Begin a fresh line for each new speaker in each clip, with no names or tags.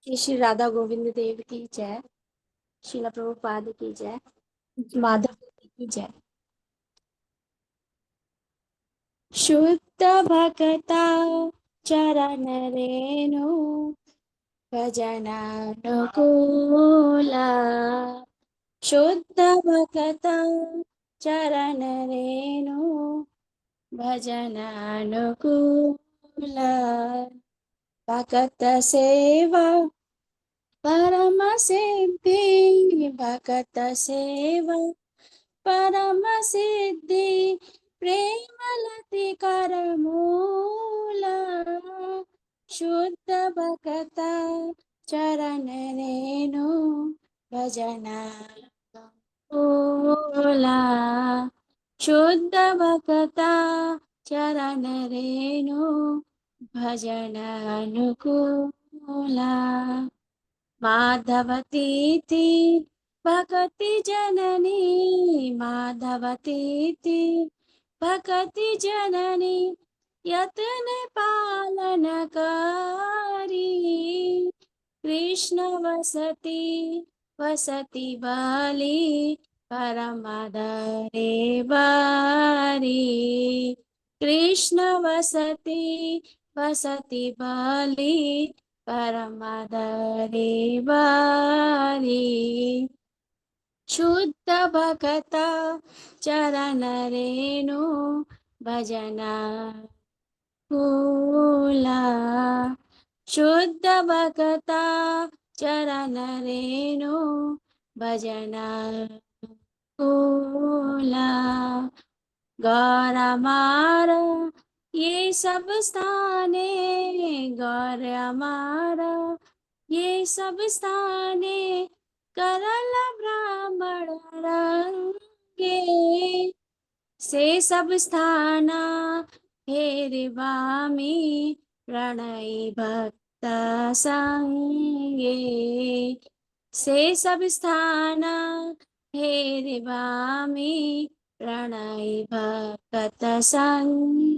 श्री श्री राधा गोविंद देव की जय। श्रीला प्रभुपाद की जय। माधव की जय। शुद्ध भक्ता चरण रेणु भजनानुकूला। शुद्ध भक्ता चरण रेणु भजनानुकूला। भक्त सेवा परम सिद्धि, भक्त सेवा परम सिद्धि, प्रेमलति कर मूला। शुद्ध भक्ता चरण रेणु भजना मूला। शुद्ध भक्ता चरण रेणु भजन अनुकूला। माधवतीति भक्ति जननी, माधवतीति भक्ति जननी, यत्न पालन कारी। कृष्ण वसति वसति बाली, परम दरे बारी। कृष्ण वसति वसति बाली, परमदरे बारी। शुद्ध भक्ता चरण रेणु भजना कूला। शुद्ध भक्ता चरण रेणु भजना कूला। गौर हमारा ये सब स्थाने, गौर हमारा ये सब स्थाने, करल ब्राह्मण रंगे। से सब स्थाना हेरि वामी, प्रणय भक्त संगे। से सब स्थाना हेरि वामी, प्रणय भक्त संगे।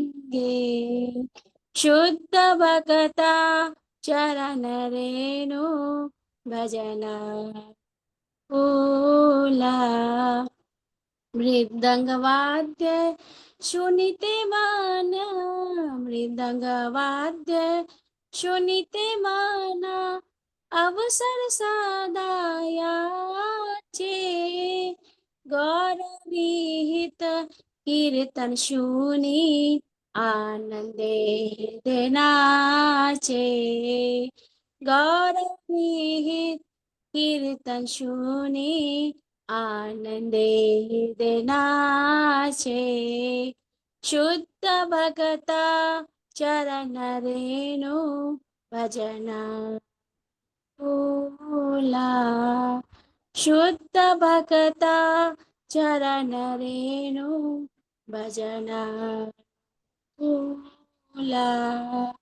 शुद्ध भक्ता चरण रेणु भजना कूला। मृदंग वाद्य सुनिते मन, मृदंग वाद्य सुनिते मन, अवसर सदा याचे। गौर विहित कीर्तन सुनी, आनंदे हृदय नाचे। गौर विहित कीर्तन सुनी, आनंदे हृदय नाचे। शुद्ध भक्ता चरण रेणु भजना कूला। शुद्ध भक्ता चरण रेणु भजना कूला।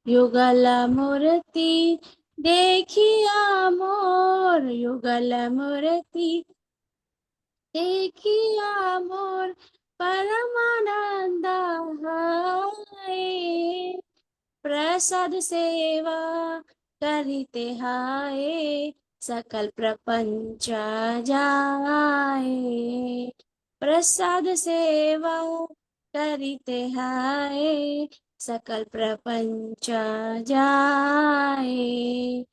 युगल मूर्ति देखिया मोर, युगल मूर्ति देखिया मोर, परमानंद है। प्रसाद सेवा करिते हाय, सकल प्रपंच जाए। प्रसाद सेवा करिते हाय, सकल प्रपंच जाए।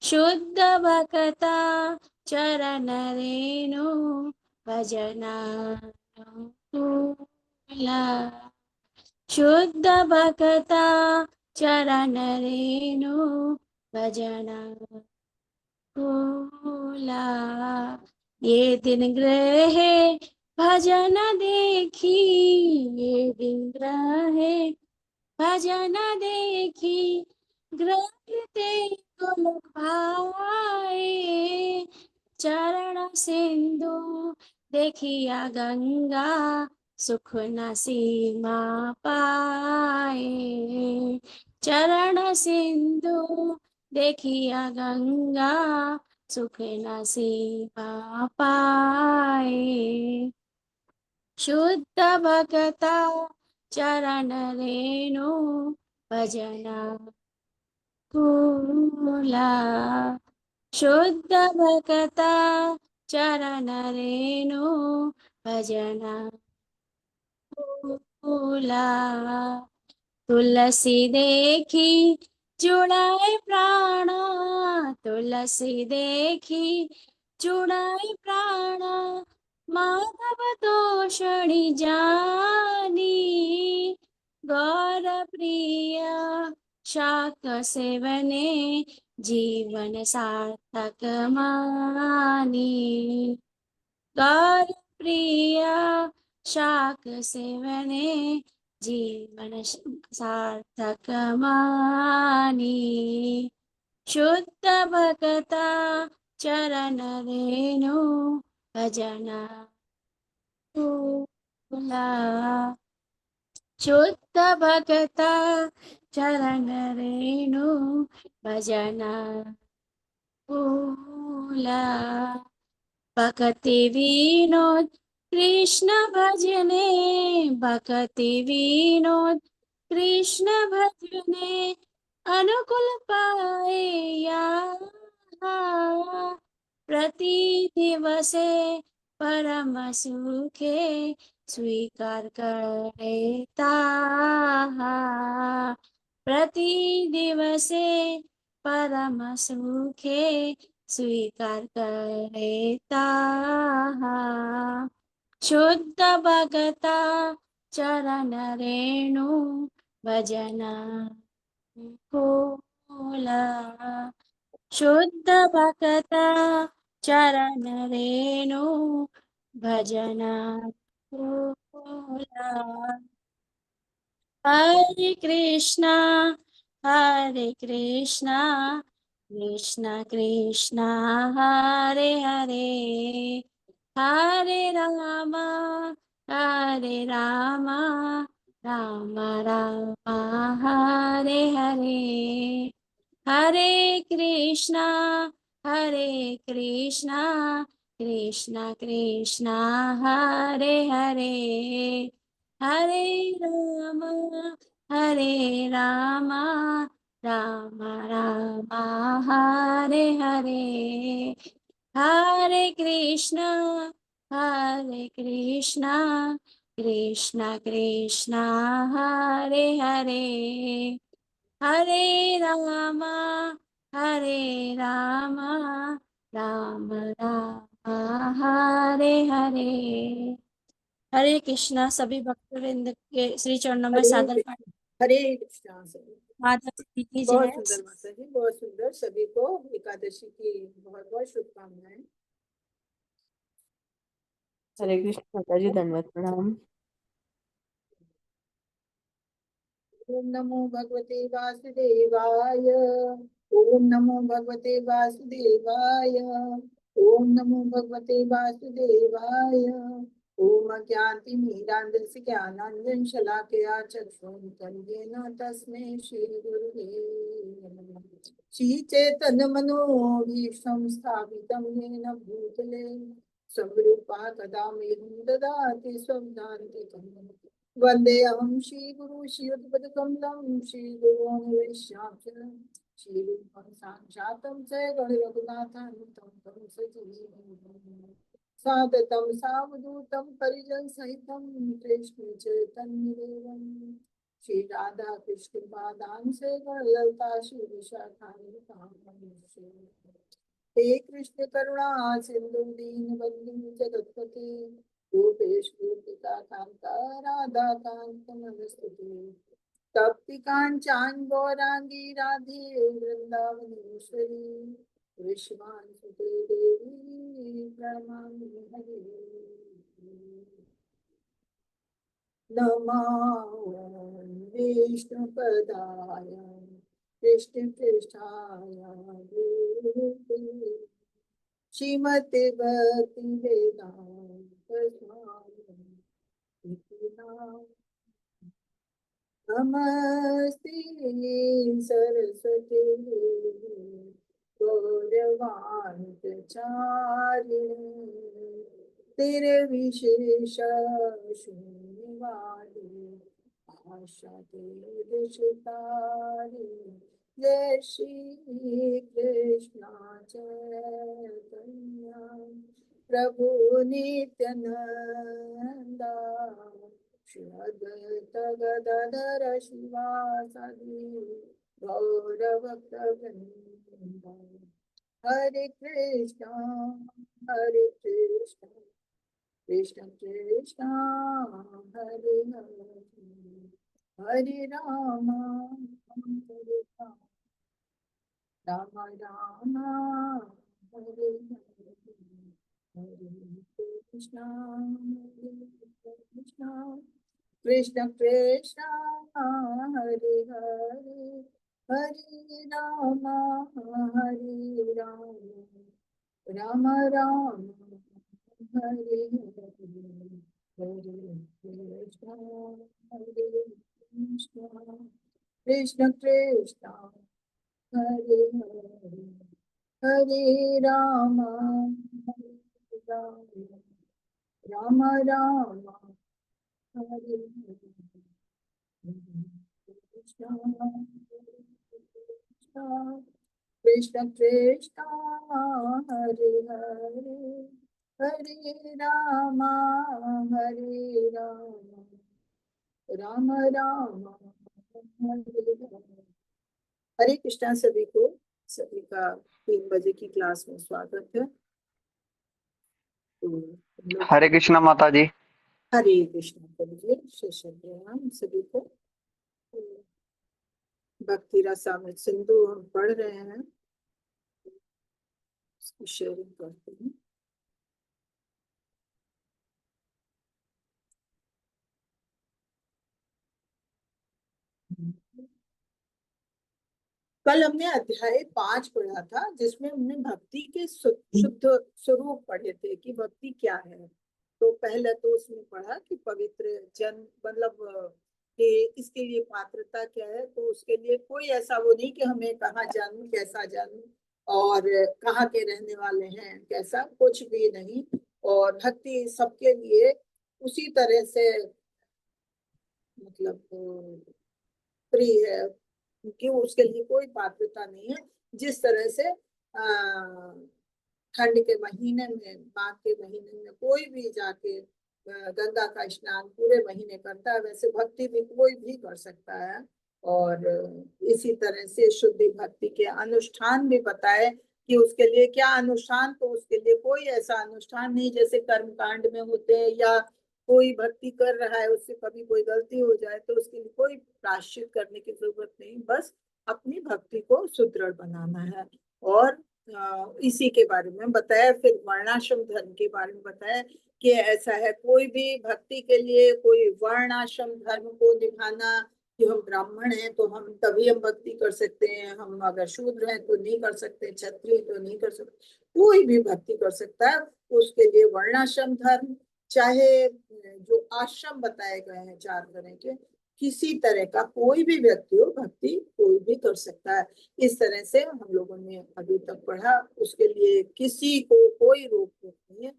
शुद्ध भक्ता चरण रेणु भजना कूला। शुद्ध भक्ता चरण रेणु भजना कूला। ये दिन ग्रहे भजन देखी, ये दिन ग्रहे भजन देखी, ग्रहिते गोलोक भाए। चरण सिंधु देखिया गंगा, सुख न सीमा पाए। चरण सिंधु देखिया गंगा, सुख न सीमा पाए। शुद्ध भक्ता चरण रेणु भजना फूला शुद्ध भक्ता चरण रेणु भजना फूला तुलसी देखी जुड़ाए प्राणा तुलसी देखी जुड़ाए प्राणा माधव तोषणी जानी गौर प्रिय शाक सेवने जीवन सार्थक मानी गौर प्रिय शाक सेवने जीवन सार्थक मानी शुद्ध भक्ता चरण रेणु भजना फूला शुद्ध भक्ता चरण रेणु भजना फूला भक्ति विनोद कृष्ण भजने भक्ति विनोद कृष्ण भजने अनुकूल पाए यहाँ प्रति दिवसे परम सुखे स्वीकार करे ताहा प्रति दिवसे परम सुखे स्वीकार करे ताहा शुद्ध भगता चरण रेणु भजना फूला शुद्ध भक्ता चरण रेणु भजना फूला हरे कृष्णा कृष्ण कृष्ण हरे हरे हरे राम राम राम हरे हरे हरे कृष्णा कृष्ण कृष्ण हरे हरे हरे राम राम राम हरे हरे हरे कृष्णा कृष्ण कृष्ण हरे हरे हरे राम राम राम हरे हरे हरे कृष्णा। सभी भक्तवृंद के श्री चरणों में सादर
हरे कृष्णा।
माता जी की
बहुत
जय।
सुंदर माता जी, बहुत सुंदर। सभी को एकादशी की बहुत बहुत शुभकामनाएं।
हरे कृष्ण माता जी, धन्यवाद, प्रणाम।
ओम नमो भगवते वासुदेवाय। ओम नमो भगवते वासुदेवाय। ओम नमो भगवते वासुदेवाय। ओम ज्ञानतिमिरान्धस्य ज्ञानाञ्जन शलाकया चक्षुरुन्मीलितं तस्मै श्रीगुरुवे नमः। श्रीचैतन्यमनोभीष्टं स्थापितं येन भूतले स्वरूपा कदा मह्यं ददाति स्वदान्तिकम्। वन्देऽहं श्रीगुरु श्रीयुतपदकमलं श्रीगुरोन्वेष्यामि श्रीरूपं साक्षातं च गणरघुनाथं तं सजीवं सादतं सावधूतं परिजनसहितं कृष्ण चैतन्यदेवं श्री राधा कृष्ण पादां से ललता श्री विशाखान्वितां हे कृष्ण करुणा सिंधु दीनबंधु जगत्पते गोपेश गोपिका कांता राधा कांत नमस्तुते तप्ति कांचन गौरांगी राधे वृंदावनेश्वरी विश्वांसुते देवी प्रणमामि हरे नमो विष्णुपदाय कृष्ण पृष्ठाय श्रीमते भक्ति वेदांत स्वामी नमस्ते सरस्वती गौरवांत चारिणी तेरे विशेष शून्यवादी आशा तेरे शितारी जय श्री कृष्ण चैतन्य प्रभु नित्यानंदा श्री अद्वैत गदाधर शिवासादि गौरभक्तवृंदा। हरे कृष्ण कृष्ण कृष्ण हरे हरे हरे राम राम राम हरे हरे हरे कृष्ण कृष्ण कृष्ण कृष्ण हरे हरे हरे राम राम राम हरे हरे हरे कृष्ण कृष्ण कृष्ण हरे हरे हरे राम राम राम हरे कृष्ण कृष्ण कृष्ण हरे हरे हरे राम राम राम हरे हरे। हरे कृष्णा सभी को। सभी का 3 बजे की क्लास में स्वागत है। तो हम लोग
हरे कृष्णा माता जी।
हरे कृष्णा करिए प्रणाम सभी को। तो भक्ति रसामृत सिंधु हम पढ़ रहे हैं, उसकी शेयरिंग करते हैं। कल हमने अध्याय 5 पढ़ा था, जिसमें हमने भक्ति के शुद्ध स्वरूप पढ़े थे कि भक्ति क्या है। तो पहले तो उसमें पढ़ा कि पवित्र जन मतलब कि इसके लिए पात्रता क्या है। तो उसके लिए कोई ऐसा वो नहीं कि हमें कहाँ जानूं कैसा जानूं और कहाँ के रहने वाले हैं कैसा, कुछ भी नहीं। और भक्ति सबके लिए उसी तरह से मतलब प्रिय है, क्योंकि उसके लिए कोई पात्रता नहीं है। जिस तरह से ठंड के महीने में, माघ के महीने में कोई भी जाके गंगा का स्नान पूरे महीने करता है, वैसे भक्ति भी कोई भी कर सकता है। और इसी तरह से शुद्धि भक्ति के अनुष्ठान भी बताए कि उसके लिए क्या अनुष्ठान। तो उसके लिए कोई ऐसा अनुष्ठान नहीं जैसे कर्म कांड में होते हैं, या कोई भक्ति कर रहा है उससे कभी कोई गलती हो जाए तो उसके लिए कोई प्रायश्चित करने की जरूरत नहीं, बस अपनी भक्ति को सुदृढ़ बनाना है। और इसी के बारे में बताया। फिर वर्णाश्रम धर्म के बारे में बताया कि ऐसा है, कोई भी भक्ति के लिए कोई वर्णाश्रम धर्म को निभाना कि हम ब्राह्मण हैं तो हम तभी हम भक्ति कर सकते हैं, हम अगर शूद्र हैं तो नहीं कर सकते, क्षत्रिय तो नहीं कर सकते। कोई भी भक्ति कर सकता है। उसके लिए वर्णाश्रम धर्म, चाहे जो आश्रम बताए गए हैं 4 तरह के, किसी तरह का कोई भी व्यक्ति हो भक्ति कोई भी कर सकता है। इस तरह से हम लोगों ने अभी तक पढ़ा। उसके लिए किसी को कोई रोक टोक नहीं है।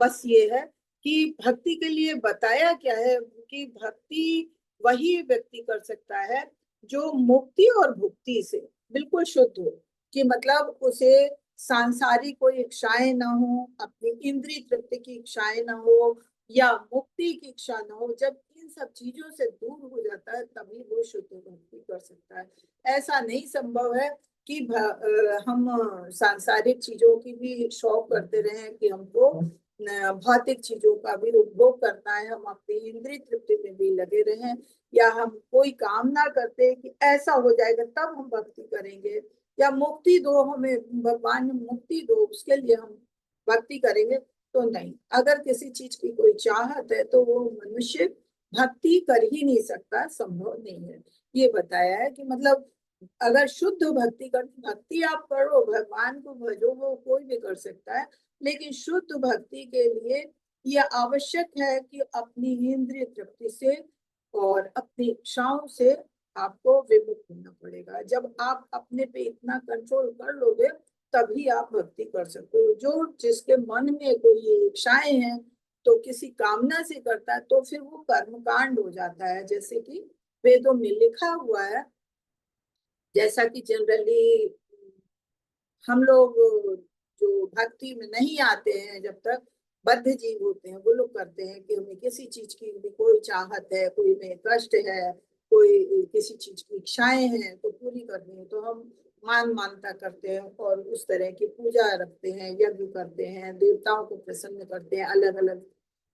बस ये है कि भक्ति के लिए बताया क्या है कि भक्ति वही व्यक्ति कर सकता है जो मुक्ति और भुक्ति से बिल्कुल शुद्ध हो, कि मतलब उसे सांसारिक कोई इच्छाएं ना हो, अपनी इंद्रिय तृप्ति की इच्छाएं ना हो, या मुक्ति की इच्छा ना हो। जब इन सब चीजों से दूर हो जाता है तभी वो शुद्ध भक्ति कर सकता है। ऐसा नहीं संभव है कि हम सांसारिक चीजों की भी शौक करते रहे कि हमको भौतिक चीजों का भी उपभोग करना है, हम अपनी इंद्रिय तृप्ति में भी लगे रहे, या हम कोई कामना करते कि ऐसा हो जाएगा तब हम भक्ति करेंगे, या मुक्ति दो हमें भगवान मुक्ति दो उसके लिए हम भक्ति करेंगे। तो नहीं, अगर किसी चीज की कोई चाहत है तो वो मनुष्य भक्ति कर ही नहीं सकता, संभव नहीं है। ये बताया है कि मतलब अगर शुद्ध भक्ति कर, भक्ति आप करो भगवान को भजो, वो कोई भी कर सकता है। लेकिन शुद्ध भक्ति के लिए यह आवश्यक है कि अपनी इंद्रिय तृप्ति से और अपनी इच्छाओं से आपको विमुक्त होना पड़ेगा। जब आप अपने पे इतना कंट्रोल कर लोगे तभी आप भक्ति कर सकते हो। जो जिसके मन में कोई इच्छाएं हैं तो किसी कामना से करता है तो फिर वो कर्मकांड हो जाता है। जैसे कि वेदों में लिखा हुआ है जैसा कि जनरली हम लोग जो भक्ति में नहीं आते हैं, जब तक बद्ध जीव होते हैं, वो लोग करते हैं कि हमें किसी चीज की भी कोई चाहत है, कोई में कष्ट है, कोई किसी चीज की इच्छाएं हैं तो पूरी करनी है, तो हम मानता करते हैं और उस तरह की पूजा रखते हैं, यज्ञ करते हैं, देवताओं को प्रसन्न करते हैं, अलग अलग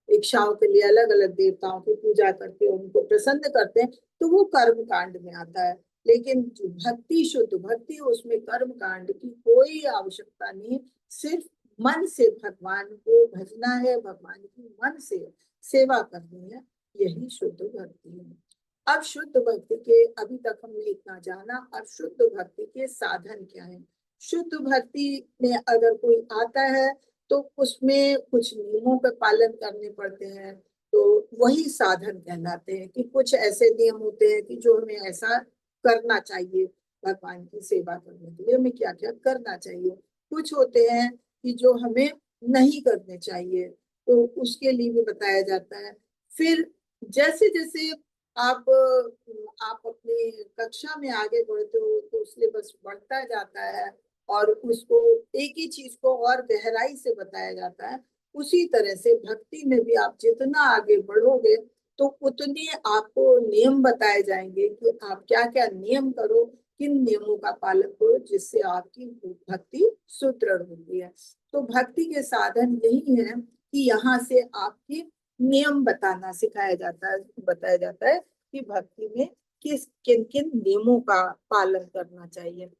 इच्छाओं के लिए अलग अलग देवताओं की पूजा करके उनको प्रसन्न करते हैं, तो वो कर्म कांड में आता है। लेकिन जो भक्ति, शुद्ध भक्ति, उसमें कर्म कांड की कोई आवश्यकता नहीं, सिर्फ मन से भगवान को भजना है, भगवान की मन से सेवा करनी है, यही शुद्ध भक्ति है। अब शुद्ध भक्ति के, अभी तक हमने इतना जाना, अब शुद्ध भक्ति के साधन क्या है। शुद्ध भक्ति में अगर कोई आता है तो उसमें कुछ नियमों का पालन करने पड़ते हैं, तो वही साधन कहलाते हैं। कि कुछ ऐसे नियम होते हैं कि जो हमें ऐसा करना चाहिए, भगवान की सेवा करने के लिए हमें क्या क्या करना चाहिए। कुछ होते हैं कि जो हमें नहीं करने चाहिए, तो उसके लिए भी बताया जाता है। फिर जैसे जैसे आप अपनी कक्षा में आगे बढ़ते हो तो सिलेबस बढ़ता जाता है और उसको एक ही चीज को और गहराई से बताया जाता है। उसी तरह से भक्ति में भी आप जितना आगे बढ़ोगे तो उतने आपको नियम बताए जाएंगे कि आप क्या क्या नियम करो, किन नियमों का पालन करो, जिससे आपकी भक्ति सुदृढ़ होती है। तो भक्ति के साधन यही है कि यहाँ से आपकी नियम बताना सिखाया जाता है, बताया जाता है कि भक्ति में किस किन किन नियमों का पालन करना चाहिए।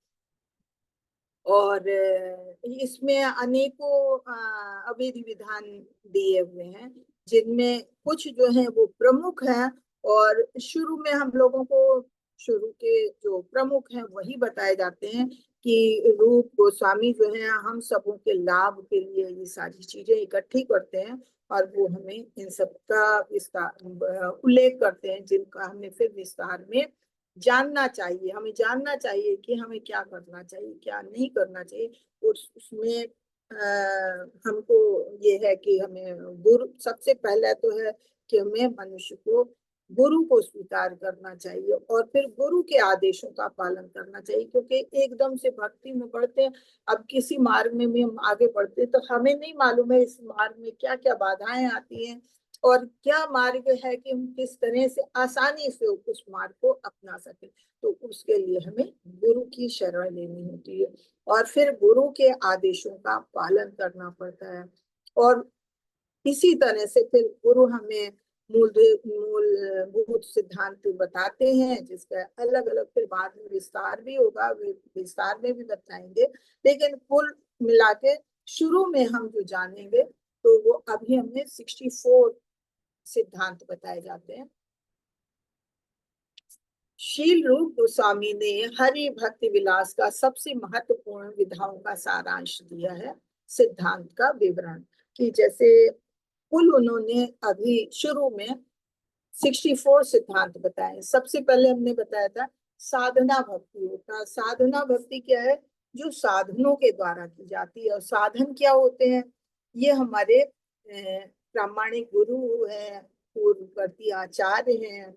और इसमें अनेकों अविधि विधान दिए हुए हैं, जिनमें कुछ जो है वो प्रमुख हैं। और शुरू में हम लोगों को शुरू के जो प्रमुख हैं वही बताए जाते हैं कि रूप गोस्वामी जो है हम सबों के लाभ के लिए ये सारी चीजें इकट्ठी करते हैं और वो हमें इन सब का विस्तार उल्लेख करते हैं, जिनका हमें फिर विस्तार में जानना चाहिए। हमें जानना चाहिए कि हमें क्या करना चाहिए, क्या नहीं करना चाहिए। और उसमें हमको ये है कि हमें गुरु, सबसे पहले तो है कि हमें मनुष्य को गुरु को स्वीकार करना चाहिए और फिर गुरु के आदेशों का पालन करना चाहिए। क्योंकि एकदम से भक्ति में बढ़ते हैं, अब किसी मार्ग में भी हम आगे बढ़ते हैं तो हमें नहीं मालूम है इस मार्ग में क्या क्या बाधाएं आती हैं और क्या मार्ग है कि हम किस तरह से आसानी से उस मार्ग को अपना सके। तो उसके लिए हमें गुरु की शरण लेनी होती है और फिर गुरु के आदेशों का पालन करना पड़ता है। और इसी तरह से फिर गुरु हमें मूलभूत सिद्धांत बताते हैं, जिसका अलग अलग फिर बाद में विस्तार भी होगा, विस्तार में भी बताएंगे। लेकिन कुल मिला के शुरू में हम जो जानेंगे तो वो अभी हमें 64 सिद्धांत बताए जाते हैं। शील रूप गोस्वामी ने हरि भक्ति विलास का सबसे महत्वपूर्ण विधाओं का सारांश दिया है, सिद्धांत का विवरण। कि जैसे कुल उन्होंने अभी शुरू में 64 सिद्धांत बताए। सबसे पहले हमने बताया था साधना भक्ति होता है। साधना भक्ति क्या है? जो साधनों के द्वारा की जाती है। और साधन क्या होते हैं? ये हमारे प्रामाणिक गुरु हैं, पूर्ववर्ती आचार्य हैं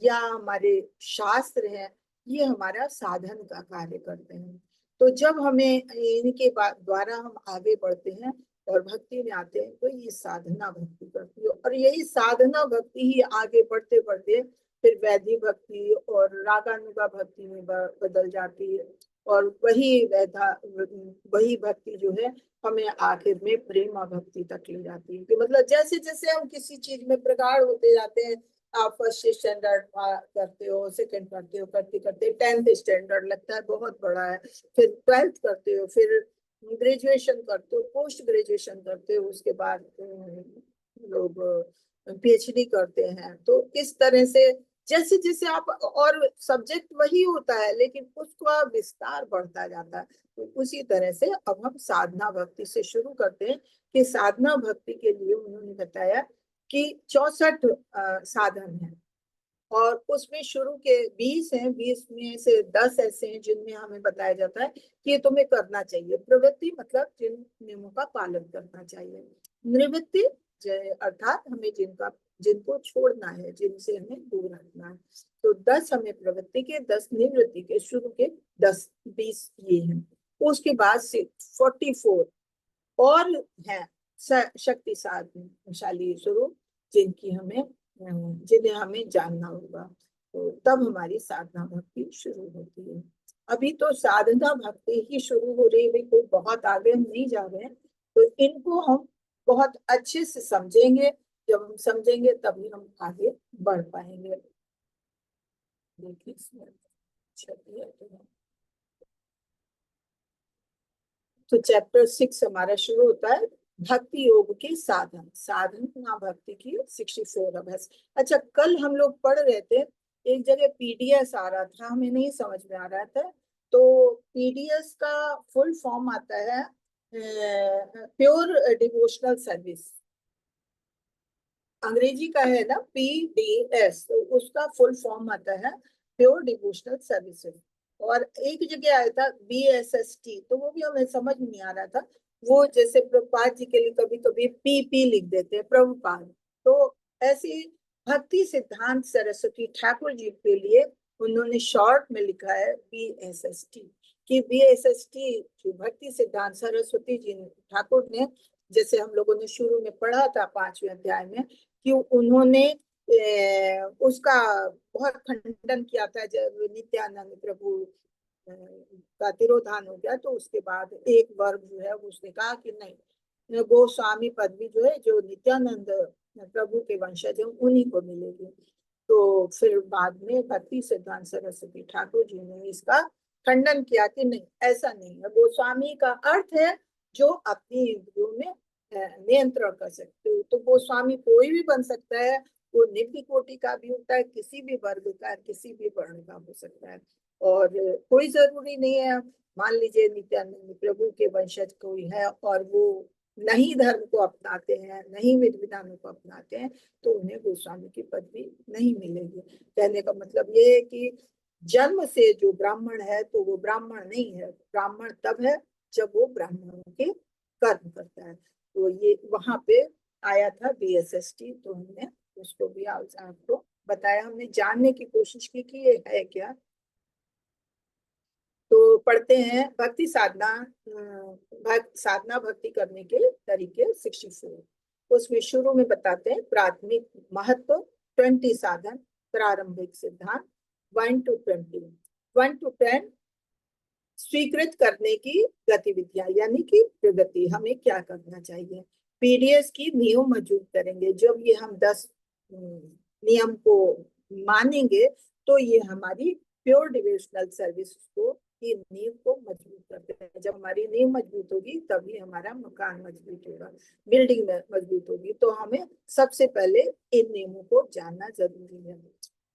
या हमारे शास्त्र हैं, ये हमारा साधन का कार्य करते हैं। तो जब हमें इनके द्वारा हम आगे बढ़ते हैं और भक्ति में आते हैं तो ये साधना भक्ति करती है। और यही साधना भक्ति ही आगे बढ़ते बढ़ते फिर वैधि भक्ति और रागानुगा भक्ति में बदल जाती है। और वही भक्ति जो है हमें आखिर में प्रेमा भक्ति तक ले जाती है। कि मतलब जैसे जैसे हम किसी चीज में प्रगाढ़ होते जाते हैं, आप फर्स्ट स्टैंडर्ड करते हो, सेकंड करते हो, करते करते 10th स्टैंडर्ड लगता है बहुत बड़ा है, फिर 12th करते हो, फिर ग्रेजुएशन करते हो, पोस्ट ग्रेजुएशन करते हो, उसके बाद लोग पीएचडी करते हैं। तो इस तरह से जैसे जैसे आप, और सब्जेक्ट वही होता है लेकिन उसका विस्तार बढ़ता जाता है। तो उसी तरह से अब हम साधना भक्ति से शुरू करते हैं। कि साधना भक्ति के लिए उन्होंने बताया कि 64 साधन हैं और उसमें शुरू के 20 हैं, 20 में से 10 ऐसे हैं जिनमें हमें बताया जाता है कि ये तुम्हें करना चाहिए। प्रवृत्ति मतलब जिन नियमों का पालन करना चाहिए। निवृत्ति अर्थात हमें जिनका जिनको छोड़ना है, जिनसे हमें दूर रखना है। तो 10 हमें प्रवृत्ति के, 10 निवृत्ति के, शुरू के 10-20 ये हैं। उसके बाद से 44 और हैं शक्तिशाली स्वरूप, जिन्हें हमें जानना होगा। तो तब हमारी साधना भक्ति शुरू होती है। अभी तो साधना भक्ति ही शुरू हो रही है, कोई बहुत आगे हम नहीं जा रहे हैं। तो इनको हम बहुत अच्छे से समझेंगे। जब हम समझेंगे तभी हम आगे बढ़ पाएंगे। देखिए तो चैप्टर 6 हमारा शुरू होता है भक्ति योग के साधन। साधना भक्ति की 64 अभ्यास। अच्छा, कल हम लोग पढ़ रहे थे, एक जगह पीडीएस आ रहा था, हमें नहीं समझ में आ रहा था। तो पीडीएस का फुल फॉर्म आता है प्योर डिवोशनल सर्विस। अंग्रेजी का है ना पीडीएस, तो उसका फुल फॉर्म आता है प्योर डिवोशनल सर्विसेज। और एक जगह आया था बीएसएसटी, तो वो भी हमें समझ नहीं आ रहा था। वो जैसे प्रभुपाद जी के लिए कभी कभी पीपी लिख देते हैं, प्रभुपाद। तो ऐसी भक्ति सिद्धांत सरस्वती ठाकुर जी के लिए उन्होंने शॉर्ट में लिखा है बीएसएसटी। कि बीएसएसटी जो भक्ति सिद्धांत सरस्वती जी ठाकुर ने, जैसे हम लोगों ने शुरू में पढ़ा था 5वें अध्याय में, कि उन्होंने उसका बहुत खंडन किया था। जब नित्यानंद प्रभु का तिरोधान हो गया, तो उसके बाद एक वर्ग जो है उसने कहा कि नहीं, गोस्वामी पदवी जो है जो नित्यानंद प्रभु के वंशज है उन्हीं को मिलेगी। तो फिर बाद में भक्ति सिद्धांत सरस्वती ठाकुर जी ने इसका खंडन किया कि नहीं, ऐसा नहीं है। गोस्वामी का अर्थ है जो अपनी इंद्रियों में नियंत्रण कर सकते हो। तो गोस्वामी कोई भी बन सकता है, वो निम्न कोटि का भी होता है, किसी भी वर्ग का, किसी भी वर्ण का हो सकता है। और कोई जरूरी नहीं है, मान लीजिए नित्यानंद प्रभु के वंशज कोई है और वो नहीं धर्म को अपनाते हैं, नहीं विधि विधानों को अपनाते हैं, तो उन्हें गोस्वामी की पदवी नहीं मिलेगी। कहने का मतलब ये है कि जन्म से जो ब्राह्मण है तो वो ब्राह्मण नहीं है। ब्राह्मण तब है जब वो ब्राह्मणों के कर्म करता है। तो ये वहां पे आया था बीएसएसटी, तो हमने उसको भी आपको बताया। हमने जानने की कोशिश की कि ये है क्या। तो पढ़ते हैं भक्ति साधना, साधना भक्ति करने के तरीके 64। उसमें शुरू में बताते हैं प्राथमिक महत्व, 20 साधन, प्रारंभिक सिद्धांत 1 to 20, 1 to 10 स्वीकृत करने की गतिविधियां, यानी कि प्रगति, हमें क्या करना चाहिए। पीडीएस की नियम मौजूद करेंगे। जब ये हम 10 नियम को मानेंगे तो ये हमारी प्योर डिवोशनल सर्विस को की नींव को मजबूत करते हैं। जब हमारी नींव मजबूत होगी तभी हमारा मकान मजबूत होगा, बिल्डिंग मजबूत होगी। तो हमें सबसे पहले इन नियमों को जानना जरूरी है।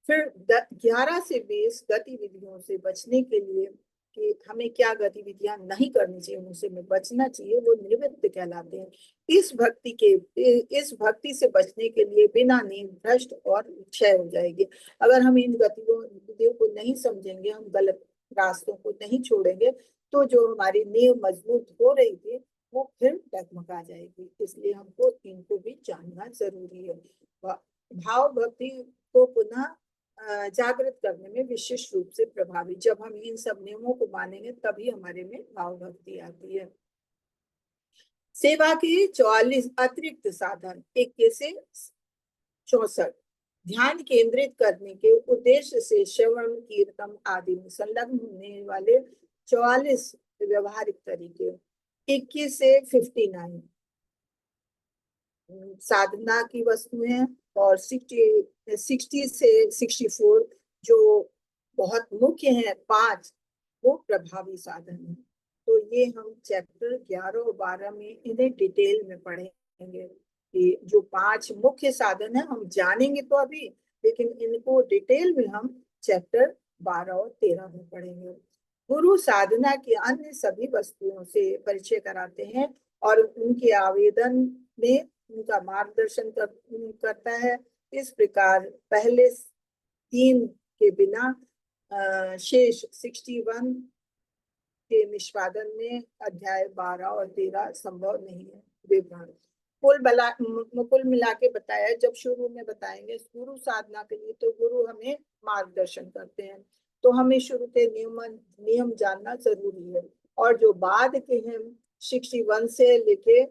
फिर 11 से 20 गतिविधियों से बचने के लिए कि हमें क्या गतिविधियां नहीं करनी चाहिए, उनसे में बचना चाहिए, वो निवृत्त कहलाते हैं। इस भक्ति से बचने के लिए बिना नींव भ्रष्ट और क्षय हो जाएगी। अगर हम इन गतिविधियों को नहीं समझेंगे, हम गलत रास्तों को नहीं छोड़ेंगे, तो जो हमारी नींव मजबूत हो रही थी वो फिर डगमगा जाएगी। इसलिए हमको इनको भी जानना जरूरी है। भाव भक्ति को पुनः जागृत करने में विशेष रूप से प्रभावी। जब हम इन सब नियमों को मानेंगे तभी हमारे में भाव भक्ति आती है। सेवा के 44 अतिरिक्त साधन, 21 से 64 ध्यान केंद्रित करने के उद्देश्य से श्रवण कीर्तन आदि में संलग्न होने वाले 44 व्यवहारिक तरीके, 21 से 59 साधना की वस्तुएं, और 60 से 64 जो बहुत मुख्य है 5, वो प्रभावी साधन है। तो ये हम चैप्टर 11 और 12 में इन्हें डिटेल में पढ़ेंगे कि जो 5 मुख्य साधन है हम जानेंगे तो अभी, लेकिन इनको डिटेल में हम चैप्टर 12 और 13 में पढ़ेंगे। गुरु साधना की अन्य सभी वस्तुओं से परिचय कराते हैं और उनके आवेदन में उनका मार्गदर्शन करता है। इस प्रकार पहले 3 के बिना शेष 61 के निष्पादन में अध्याय 12 और 13 संभव नहीं है। विवरण कुल मिला के बताया। जब शुरू में बताएंगे गुरु साधना के लिए, तो गुरु हमें मार्गदर्शन करते हैं, तो हमें शुरू के नियम जानना जरूरी है। और जो बाद के हैं 61 से लेके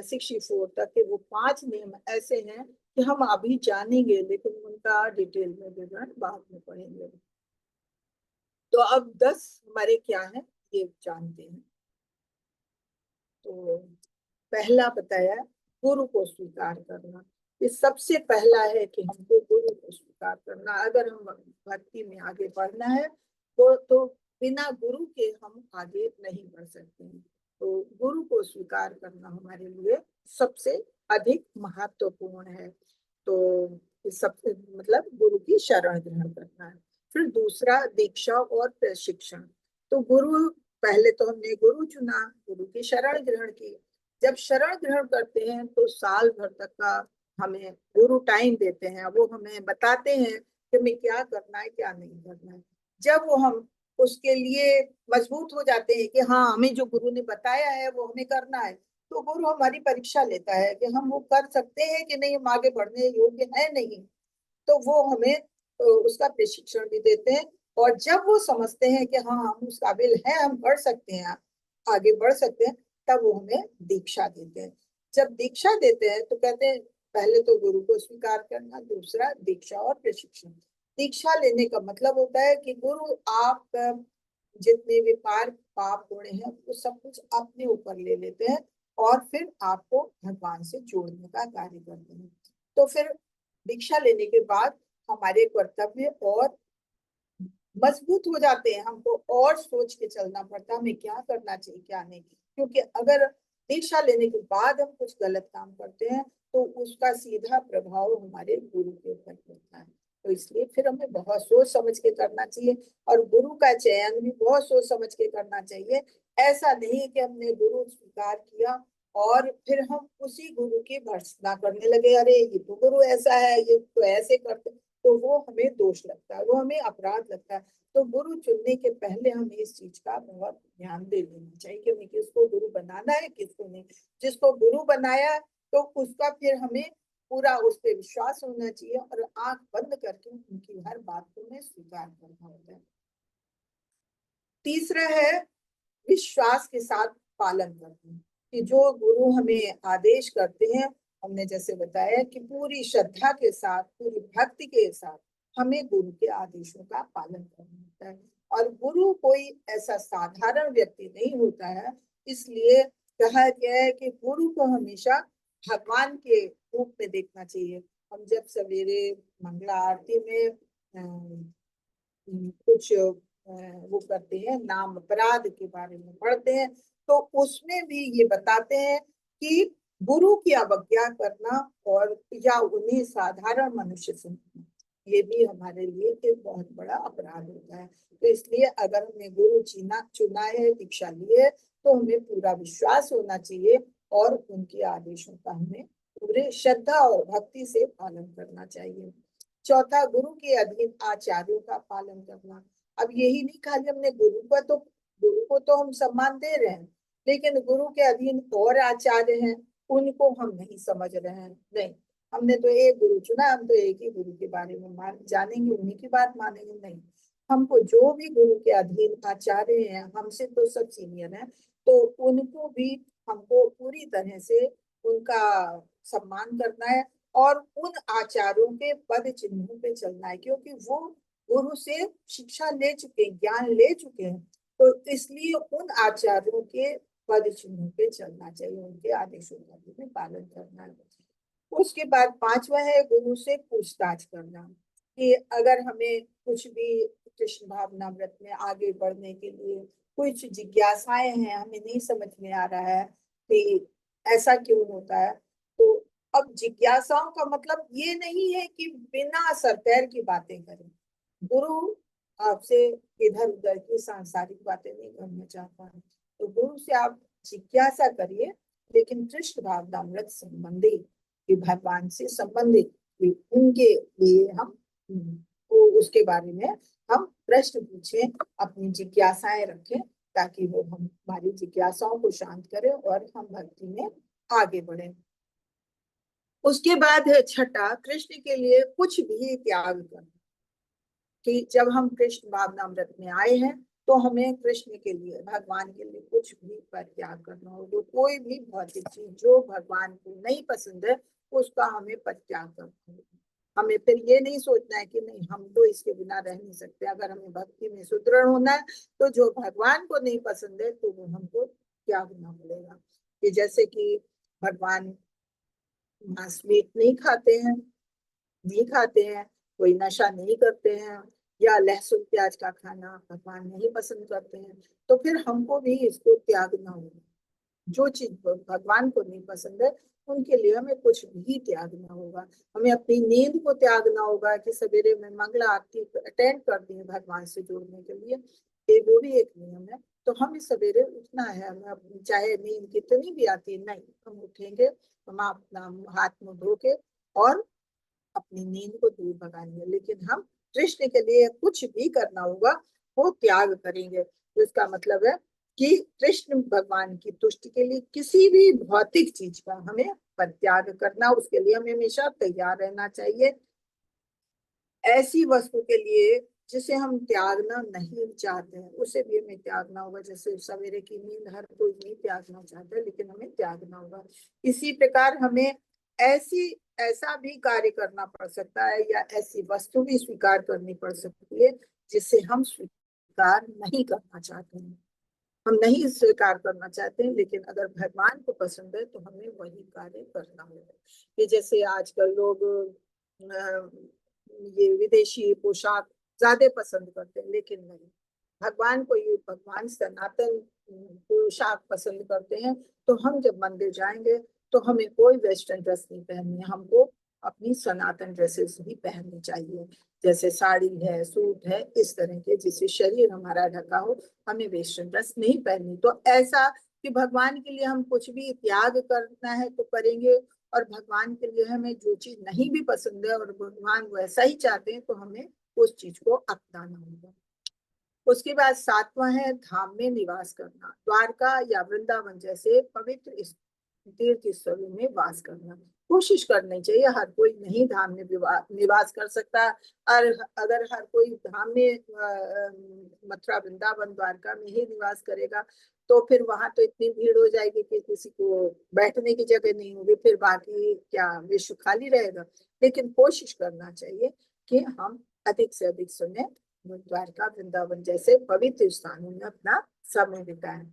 64 तक के, वो 5 नियम ऐसे हैं कि हम अभी जानेंगे, लेकिन उनका डिटेल में विवरण बाद में पढ़ेंगे। तो अब 10 हमारे क्या है ये जानते हैं। तो पहला बताया गुरु को स्वीकार करना। ये सबसे पहला है कि हमको गुरु को स्वीकार करना। अगर हम भक्ति में आगे बढ़ना है तो बिना गुरु के हम आगे नहीं बढ़ सकते हैं। तो गुरु को स्वीकार करना हमारे लिए सबसे अधिक महत्वपूर्ण है। तो इस सबसे मतलब गुरु की शरण ग्रहण करना है। फिर दूसरा दीक्षा और प्रशिक्षण। तो गुरु, पहले तो हमने गुरु चुना, गुरु की शरण ग्रहण की। जब शरण ग्रहण करते हैं तो साल भर तक का हमें गुरु टाइम देते हैं। वो हमें बताते हैं कि हमें क्या करना है क्या नहीं करना है। जब वो हम उसके लिए मजबूत हो जाते हैं कि हाँ हमें जो गुरु ने बताया है वो हमें करना है, तो गुरु हमारी परीक्षा लेता है कि हम वो कर सकते हैं कि नहीं, हम आगे बढ़ने योग्य है नहीं। तो वो हमें उसका प्रशिक्षण भी देते हैं। और जब वो समझते हैं कि हाँ हम उस काबिल हैं, हम कर सकते हैं, आगे बढ़ सकते हैं, तब वो हमें दीक्षा देते हैं। जब दीक्षा देते हैं तो कहते हैं पहले तो गुरु को स्वीकार करना, दूसरा दीक्षा और प्रशिक्षण। दीक्षा लेने का मतलब होता है कि गुरु आप जितने भी पाप गुण हैं वो सब कुछ अपने ऊपर ले लेते हैं और फिर आपको भगवान से जोड़ने का कार्य करते हैं। तो फिर दीक्षा लेने के बाद हमारे कर्तव्य और मजबूत हो जाते हैं। हमको और सोच के चलना पड़ता है हमें क्या करना चाहिए क्या नहीं। क्योंकि अगर दीक्षा लेने के बाद हम कुछ गलत काम करते हैं तो उसका सीधा प्रभाव हमारे गुरु के ऊपर पड़ता है। तो इसलिए फिर हमें बहुत सोच समझ के करना चाहिए, और गुरु का चयन भी बहुत सोच समझ के करना चाहिए। ऐसा नहीं कि हमने गुरु स्वीकार किया और फिर हम उसी गुरु की भर्त्सना करने लगे, अरे ये तो गुरु ऐसा है, ये तो ऐसे करते, तो वो हमें दोष लगता है, वो हमें अपराध लगता है। तो गुरु चुनने के पहले हमें इस चीज का बहुत ध्यान दे देना चाहिए कि हमें किसको गुरु बनाना है किसको नहीं। जिसको गुरु बनाया तो उसका फिर हमें पूरा उस पर विश्वास होना चाहिए और आंख बंद करके उनकी हर बात को हमें स्वीकार करना होता है। तीसरा है विश्वास के साथ पालन करना, कि जो गुरु हमें आदेश करते हैं, हमने जैसे बताया कि पूरी श्रद्धा के साथ पूरी भक्ति के साथ हमें गुरु के आदेशों का पालन करना होता है। और गुरु कोई ऐसा साधारण व्यक्ति नहीं होता है, इसलिए कहा गया है कि गुरु को हमेशा भगवान के रूप में देखना चाहिए। हम जब सवेरे मंगला आरती में कुछ वो करते हैं, नाम अपराध के बारे में पढ़ते हैं, तो उसमें भी ये बताते हैं कि गुरु की अवज्ञा करना और या उन्हें साधारण मनुष्य समझना, ये भी हमारे लिए एक बहुत बड़ा अपराध होता है। तो इसलिए अगर हमने गुरु चुना है, दीक्षा ली है, तो हमें पूरा विश्वास होना चाहिए और उनके आदेशों का हमें पूरे श्रद्धा और भक्ति से पालन करना चाहिए। चौथा, गुरु के अधीन आचार्यों का पालन करना। अब यही नहीं खाली हमने गुरु को तो हम सम्मान दे रहे हैं, लेकिन गुरु के अधीन और आचार्य हैं, उनको हम नहीं समझ रहे हैं। नहीं, हमने तो एक गुरु चुना, हम तो एक ही गुरु के बारे में जानेंगे, उन्हीं की बात मानेंगे। नहीं, हमको जो भी गुरु के अधीन आचार्य हैं, हमसे तो सब सीनियर हैं, तो उनको भी हमको पूरी तरह से उनका सम्मान करना है और उन आचार्यों के पद चिन्हों पे चलना है, क्योंकि वो गुरु से शिक्षा ले चुके, ज्ञान ले चुके हैं। तो इसलिए उन आचार्यों के पद चिन्हों पे चलना चाहिए, उनके आदेशों का भी पालन करना है। उसके बाद पांचवा है गुरु से पूछताछ करना, कि अगर हमें कुछ भी कृष्ण भावना व्रत में आगे बढ़ने के लिए कुछ जिज्ञासाएं हैं, हमें नहीं समझ में आ रहा है कि ऐसा क्यों होता है, तो अब जिज्ञासाओं का मतलब ये नहीं है कि बिना सर पैर की बातें करें। गुरु आपसे इधर उधर की सांसारिक बातें नहीं करना चाहता है, तो गुरु से आप जिज्ञासा करिए, लेकिन कृष्ण भावनामृत संबंधी, कि भगवान से संबंधित उनके लिए हम को उसके बारे में हम प्रश्न पूछें, अपनी जिज्ञासाएं रखें, ताकि वो हम हमारी जिज्ञासाओं को शांत करें और हम भक्ति में आगे बढ़े। उसके बाद है छठा, कृष्ण के लिए कुछ भी त्याग करना। कि जब हम कृष्ण भावनामृत में आए हैं तो हमें कृष्ण के लिए, भगवान के लिए कुछ भी परित्याग करना होगा। कोई भी भौतिक चीज जो भगवान को नहीं पसंद है उसका हमें परित्याग करना होगा। हमें फिर ये नहीं सोचना है कि नहीं हम तो इसके बिना रह नहीं सकते। अगर हमें भक्ति में सुदृढ़ होना है तो जो भगवान को नहीं पसंद है तो वो हमको त्यागना पड़ेगा। कि जैसे कि भगवान मांस मीट नहीं खाते हैं, नहीं खाते हैं, कोई नशा नहीं करते हैं, या लहसुन प्याज का खाना भगवान नहीं पसंद करते हैं, तो फिर हमको भी इसको त्यागना होगा। जो चीज भगवान को नहीं पसंद है उनके लिए हमें कुछ भी त्यागना होगा। हमें अपनी नींद को त्यागना होगा कि सवेरे में मंगला आरती अटेंड कर दी है भगवान से जुड़ने के लिए, ये वो भी एक नियम है। तो हमें सवेरे उठना है, हमें चाहे नींद कितनी भी आती नहीं, हम उठेंगे, हम अपना हाथ मुंह धो के और अपनी नींद को दूर भगानी है। लेकिन हम कृष्ण के लिए कुछ भी करना होगा वो त्याग करेंगे। तो इसका मतलब है कि कृष्ण भगवान की तुष्टि के लिए किसी भी भौतिक चीज का हमें परित्याग करना, उसके लिए हमें हमेशा तैयार रहना चाहिए। ऐसी वस्तु के लिए जिसे हम त्यागना नहीं चाहते हैं उसे भी हमें त्यागना होगा। जैसे सवेरे की नींद हर कोई नहीं त्यागना चाहता है, लेकिन हमें त्यागना होगा। इसी प्रकार हमें ऐसी ऐसा भी कार्य करना पड़ सकता है या ऐसी वस्तु भी स्वीकार करनी पड़ सकती है जिसे हम स्वीकार नहीं करना चाहते हैं, हम नहीं स्वीकार करना चाहते हैं, लेकिन अगर भगवान को पसंद है तो हमें वही कार्य करना होगा। कि जैसे आजकल लोग ये विदेशी पोशाक ज्यादा पसंद करते हैं, लेकिन नहीं, भगवान को ये भगवान सनातन पोशाक पसंद करते हैं। तो हम जब मंदिर जाएंगे तो हमें कोई वेस्टर्न ड्रेस नहीं पहननी है, हमको अपनी सनातन ड्रेसेस ही पहननी चाहिए। जैसे साड़ी है, सूट है, इस तरह के जिससे शरीर हमारा ढका हो, हमें वेस्टर्न ड्रेस नहीं पहननी। तो ऐसा कि भगवान के लिए हम कुछ भी त्याग करना है तो करेंगे, और भगवान के लिए हमें जो चीज नहीं भी पसंद है और भगवान वैसा ही चाहते हैं तो हमें उस चीज को अपनाना होगा। उसके बाद सातवां है धाम में निवास करना। द्वारका या वृंदावन जैसे पवित्र तीर्थ स्थलों में वास करना कोशिश करनी चाहिए। हर कोई नहीं धाम में निवास कर सकता, और अगर हर कोई धाम में मथुरा वृंदावन द्वारका में ही निवास करेगा तो फिर वहां तो इतनी भीड़ हो जाएगी कि किसी को बैठने की जगह नहीं होगी, फिर बाकी क्या विश्व खाली रहेगा। लेकिन कोशिश करना चाहिए कि हम अधिक से अधिक समय द्वारका वृंदावन जैसे पवित्र स्थानों में अपना समय बिताएं।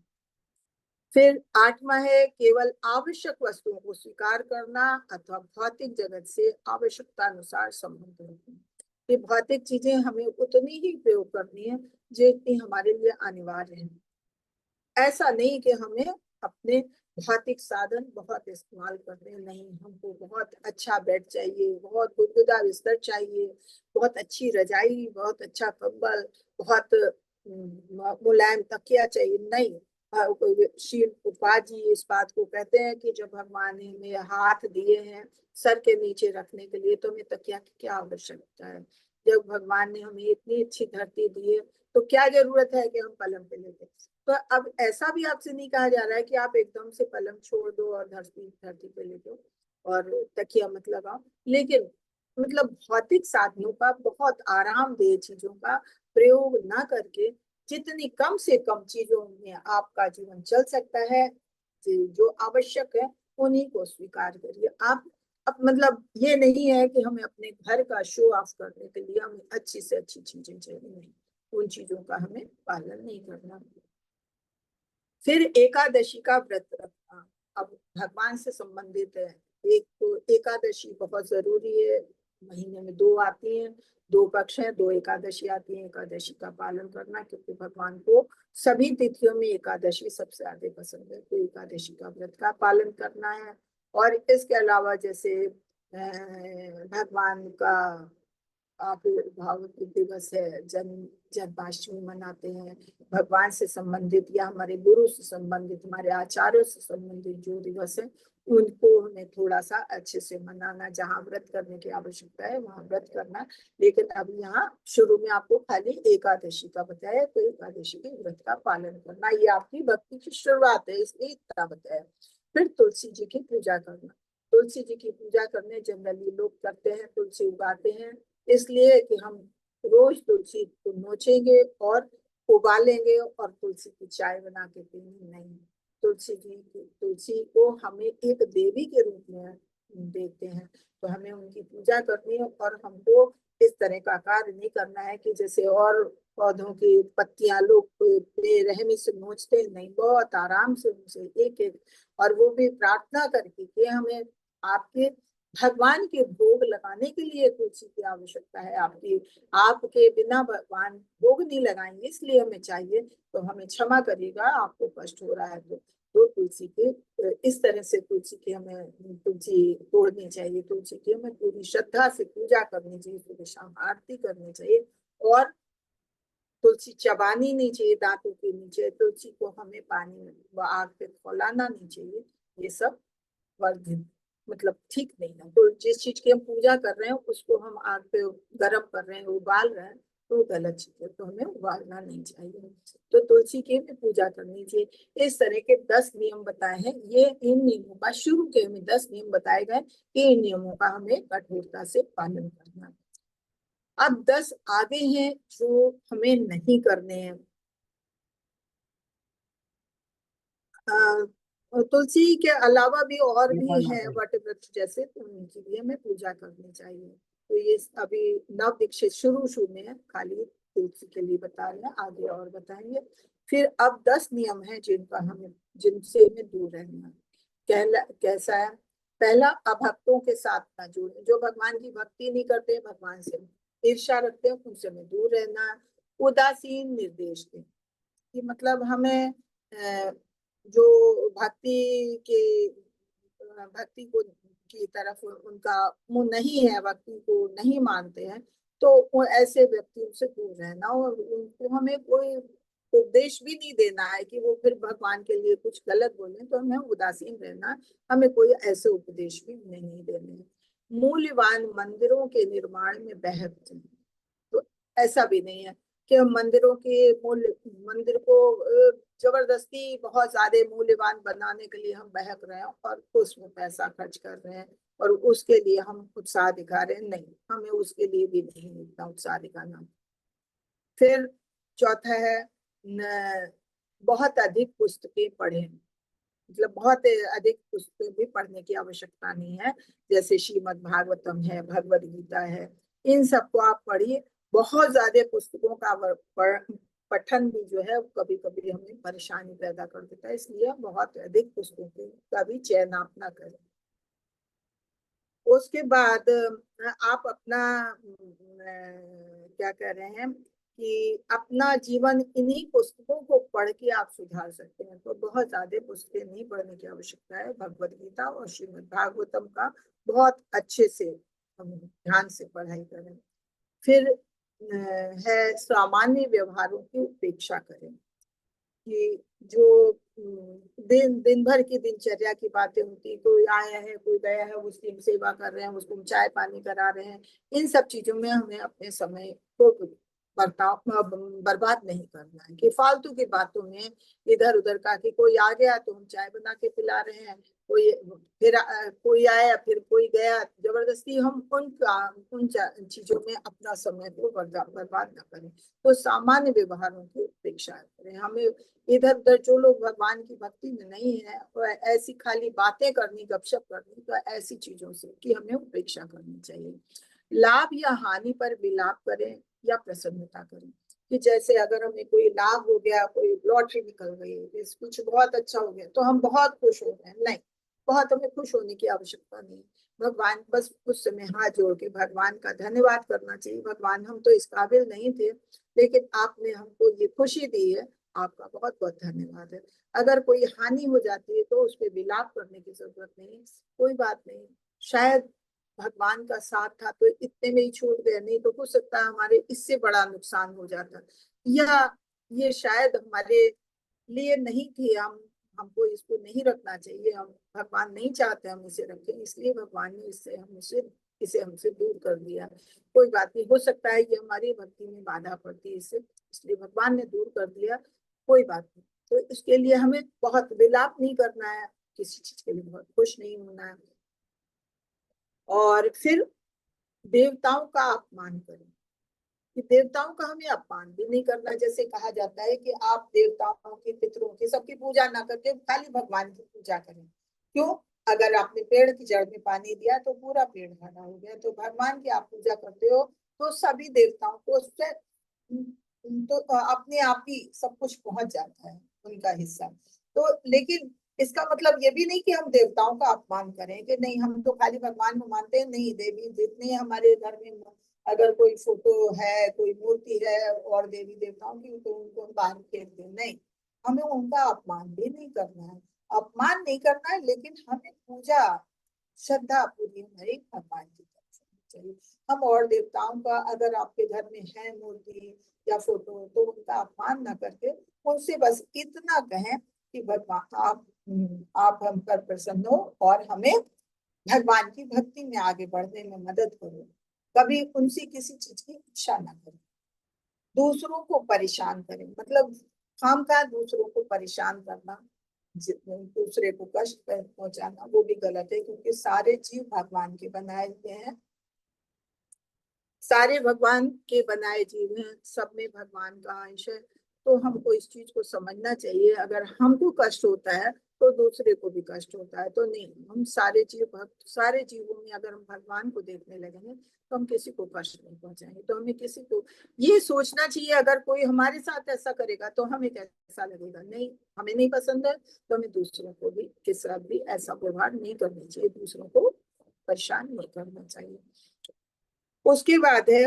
फिर आठवां है केवल आवश्यक वस्तुओं को स्वीकार करना अथवा भौतिक जगत से आवश्यकता अनुसार संबंध रखना। ये भौतिक चीजें हमें उतनी ही प्रयोग करनी है जितनी हमारे लिए अनिवार्य है। ऐसा नहीं कि हमें अपने भौतिक साधन बहुत इस्तेमाल करने, नहीं, हमको बहुत अच्छा बेड चाहिए, बहुत गुदगुदा बिस्तर चाहिए, बहुत अच्छी रजाई, बहुत अच्छा कंबल, बहुत मुलायम तकिया चाहिए, नहीं। कोई शील उपाजी इस बात को कहते हैं कि जब भगवान ने हमें हाथ दिए हैं सर के नीचे रखने के लिए तो हमें तकिया की क्या आवश्यकता है। जब भगवान ने हमें इतनी अच्छी धरती दी है तो क्या जरूरत है कि हम पलंग पे लेटे। तो अब ऐसा भी आपसे नहीं कहा जा रहा है कि आप एकदम से पलंग छोड़ दो और धरती धरती पे लेटो और तकिया मत लगाओ, लेकिन मतलब भौतिक साधनों का, बहुत आरामदेह चीजों का प्रयोग ना करके जितनी कम से कम चीजों में आपका जीवन चल सकता है, जो आवश्यक है उन्हीं को स्वीकार करिए आप। अब मतलब ये नहीं है कि हमें अपने घर का शो ऑफ करने के लिए हमें अच्छी से अच्छी चीजें चाहिए, नहीं, उन चीजों का हमें पालन नहीं करना। फिर एकादशी का व्रत रखना अब भगवान से संबंधित है। एक तो एकादशी बहुत जरूरी है, महीने में दो आती हैं, दो पक्ष हैं, दो एकादशी आती है। एकादशी का पालन करना क्योंकि भगवान को सभी तिथियों में एकादशी सबसे ज्यादा पसंद है, तो एकादशी का व्रत का पालन करना है। और इसके अलावा जैसे भगवान का आविर्भाव दिवस है, जन्माष्टमी मनाते हैं, भगवान से संबंधित या हमारे गुरु से संबंधित, हमारे आचार्यों से संबंधित जो दिवस है उनको हमें थोड़ा सा अच्छे से मनाना। जहाँ व्रत करने की आवश्यकता है वहां व्रत करना। लेकिन अब यहाँ शुरू में आपको खाली एकादशी का बताया, तो एकादशी के व्रत का पालन करना, ये आपकी भक्ति की शुरुआत है, इसलिए इतना बताया। फिर तुलसी जी की पूजा करना। तुलसी जी की पूजा करने जनरली लोग करते हैं, तुलसी उगाते हैं इसलिए कि हम रोज तुलसी को नोचेंगे और उबालेंगे और तुलसी की चाय बना के पीएंगे। नहीं, तुलसी को हमें एक देवी के रूप में देखते हैं, तो हमें उनकी पूजा करनी है। और हमको इस तरह का कार्य नहीं करना है कि जैसे और पौधों की पत्तियां लोग बेरहमी से नोचते हैं, नहीं, बहुत आराम से उनसे एक एक, और वो भी प्रार्थना करके कि हमें आपके भगवान के भोग लगाने के लिए तुलसी की आवश्यकता है, आपके बिना भगवान भोग नहीं लगाएंगे, इसलिए हमें चाहिए, तो हमें क्षमा करिएगा, आपको कष्ट हो रहा है तो तुलसी के इस तरह से तुलसी तोड़नी चाहिए, तुलसी की हमें पूरी श्रद्धा से पूजा करनी चाहिए, सुबह शाम आरती करनी चाहिए, और तुलसी चबानी नहीं चाहिए दांतों के नीचे, तुलसी को हमें पानी में आग पे खौलाना नहीं चाहिए, ये सब वर्जित, मतलब ठीक नहीं है। तो जिस चीज की हम पूजा कर रहे हैं उसको हम आग पे गर्म कर रहे हैं, उबाल रहे हैं, तो गलत चीज है, तो हमें उबालना नहीं चाहिए। तो तुलसी की भी पूजा करनी चाहिए। इस तरह के 10 नियम बताए हैं, ये इन नियमों का शुरू के में 10 नियम बताए गए कि इन नियमों का हमें कठोरता से पालन करना है। अब 10 आगे हैं जो हमें नहीं करने हैं। तुलसी के अलावा भी और भी है वट वृक्ष जैसे, तो उनकी भी हमें पूजा करनी चाहिए। तो ये अभी नव दीक्षित शुरू में है, खाली तुलसी के लिए बता रहे हैं, आगे और बताएंगे। फिर अब 10 नियम है जिनसे हमें दूर रहना है। कैसा है? पहला, अभक्तों के साथ ना जुड़े, जो भगवान की भक्ति नहीं करते, भगवान से ईर्ष्या रखते हैं, उनसे हमें दूर रहना। उदासीन निर्देश दें, कि मतलब हमें जो भक्ति को की तरफ उनका मुंह नहीं है, भक्ति को नहीं मानते हैं, तो वो ऐसे व्यक्तियों से दूर रहना, और उनको हमें कोई उपदेश भी नहीं देना है कि वो फिर भगवान के लिए कुछ गलत बोले, तो हमें उदासीन रहना, हमें कोई ऐसे उपदेश भी नहीं देने। मूल्यवान मंदिरों के निर्माण में बहक, तो ऐसा भी नहीं है कि हम मंदिर को जबरदस्ती बहुत ज्यादा मूल्यवान बनाने के लिए हम बहक रहे हैं और उसमें पैसा खर्च कर रहे हैं और उसके लिए हम उत्साह दिखा रहे हैं। नहीं, हमें उसके लिए भी नहीं इतना उत्साह दिखाना। फिर चौथा है, बहुत अधिक पुस्तकें पढ़ें, मतलब बहुत अधिक पुस्तकें भी पढ़ने की आवश्यकता नहीं है। जैसे श्रीमद् भागवतम है, भगवद गीता है, इन सबको आप पढ़िए। बहुत ज्यादा पुस्तकों का पठन भी जो है कभी कभी हमें परेशानी पैदा कर देता है, इसलिए बहुत अधिक पुस्तकों का भी चयन आप ना करें। उसके बाद आप अपना क्या कह रहे हैं कि अपना जीवन इन्हीं पुस्तकों को पढ़ के आप सुधार सकते हैं। तो बहुत ज्यादा पुस्तकें नहीं पढ़ने की आवश्यकता है, भगवद गीता और श्रीमद् भागवतम का बहुत अच्छे से हम ध्यान से पढ़ाई करें। फिर है सामान्य व्यवहारों की उपेक्षा करें, कि जो दिन दिन भर की दिनचर्या की बातें होती, कोई आया है कोई गया है, उसकी हम सेवा कर रहे हैं, उसको चाय पानी करा रहे हैं, इन सब चीजों में हमें अपने समय को बर्बाद नहीं करना है। कि फालतू की बातों में इधर उधर का, कि कोई आ गया तो हम चाय बना के पिला रहे हैं, कोई आया फिर कोई गया, जबरदस्ती हम उन चीजों में अपना समय को बर्बाद न करें। तो सामान्य व्यवहारों की उपेक्षा करें। हमें इधर उधर जो लोग भगवान की भक्ति में नहीं है, वो ऐसी खाली बातें करनी, गपशप करनी, तो ऐसी चीजों से कि हमें उपेक्षा करनी चाहिए। लाभ या हानि पर विलाप करें या प्रसन्नता करें, कि जैसे अगर हमें कोई लाभ हो गया, कोई लॉटरी निकल गई, कुछ बहुत अच्छा हो गया, तो हम बहुत खुश हो रहे हैं, नहीं, बहुत हमें खुश होने की आवश्यकता नहीं। भगवान बस उस समय हाथ जोड़ के भगवान का धन्यवाद करना चाहिए, भगवान हम तो इस काबिल नहीं थे, लेकिन आपने हमको ये खुशी दी है, आपका बहुत बहुत धन्यवाद है। अगर कोई हानि हो जाती है तो उस पर विलाप करने की जरूरत नहीं, कोई बात नहीं, शायद भगवान का साथ था तो इतने में ही छूट गए, नहीं तो हो सकता है हमारे इससे बड़ा नुकसान हो जाता, या ये शायद हमारे लिए नहीं थी, हमको इसको नहीं रखना चाहिए, हम भगवान नहीं चाहते हम इसे रखें, इसलिए भगवान ने इसे हमसे दूर कर दिया। कोई बात नहीं, हो सकता है ये हमारी भक्ति में बाधा पड़ती है इससे, इसलिए भगवान ने दूर कर दिया, कोई बात नहीं। तो इसके लिए हमें बहुत विलाप नहीं करना है, किसी चीज के लिए बहुत खुश नहीं होना है। और फिर देवताओं का अपमान करें, कि देवताओं का हमें अपमान भी नहीं करना। जैसे कहा जाता है कि आप देवताओं की, पितरों की, सबकी पूजा ना करके खाली भगवान की पूजा करें। क्यों? अगर आपने पेड़ की जड़ में पानी दिया तो पूरा पेड़ हरा हो गया। तो भगवान की आप पूजा करते हो तो सभी देवताओं को उससे तो अपने आप ही सब कुछ पहुंच जाता है, उनका हिस्सा। तो लेकिन इसका मतलब ये भी नहीं कि हम देवताओं का अपमान करें, कि नहीं हम तो खाली भगवान को मानते हैं। नहीं, देवी जितने हमारे घर में अगर कोई फोटो है, कोई मूर्ति है और देवी देवताओं की, तो उनको हम बाहर फेंक दें, नहीं। हमें उनका अपमान भी नहीं करना है, अपमान नहीं करना है, लेकिन हमें पूजा श्रद्धा पूरी हमारी भगवान की तरफ से होनी चाहिए। हम और देवताओं का, अगर आपके घर में है मूर्ति या फोटो, तो उनका अपमान ना करके उनसे बस इतना कहें कि भगवान आप हम पर प्रसन्न हो और हमें भगवान की भक्ति में आगे बढ़ने में मदद करो। कभी उनसे किसी चीज की इच्छा ना करें, दूसरों को परेशान करें, मतलब खामखा दूसरों को परेशान करना, दूसरे को कष्ट पहुंचाना, वो भी गलत है। क्योंकि सारे जीव भगवान के बनाए हुए हैं, सारे भगवान के बनाए जीव हैं, सब में भगवान का अंश है। तो हमको इस चीज को समझना चाहिए। अगर हमको कष्ट होता है तो दूसरे को भी कष्ट होता है। तो नहीं, हम सारे जीव भक्त, सारे जीवों में अगर हम भगवान को देखने लगेंगे तो हम किसी को कष्ट नहीं पहुंचाएंगे। तो हमें किसी को ये सोचना चाहिए, अगर कोई हमारे साथ ऐसा करेगा तो हमें कैसा लगेगा। नहीं, हमें नहीं पसंद है तो हमें दूसरों को भी के साथ भी ऐसा व्यवहार नहीं करना चाहिए, दूसरों को परेशान नहीं करना चाहिए। उसके बाद है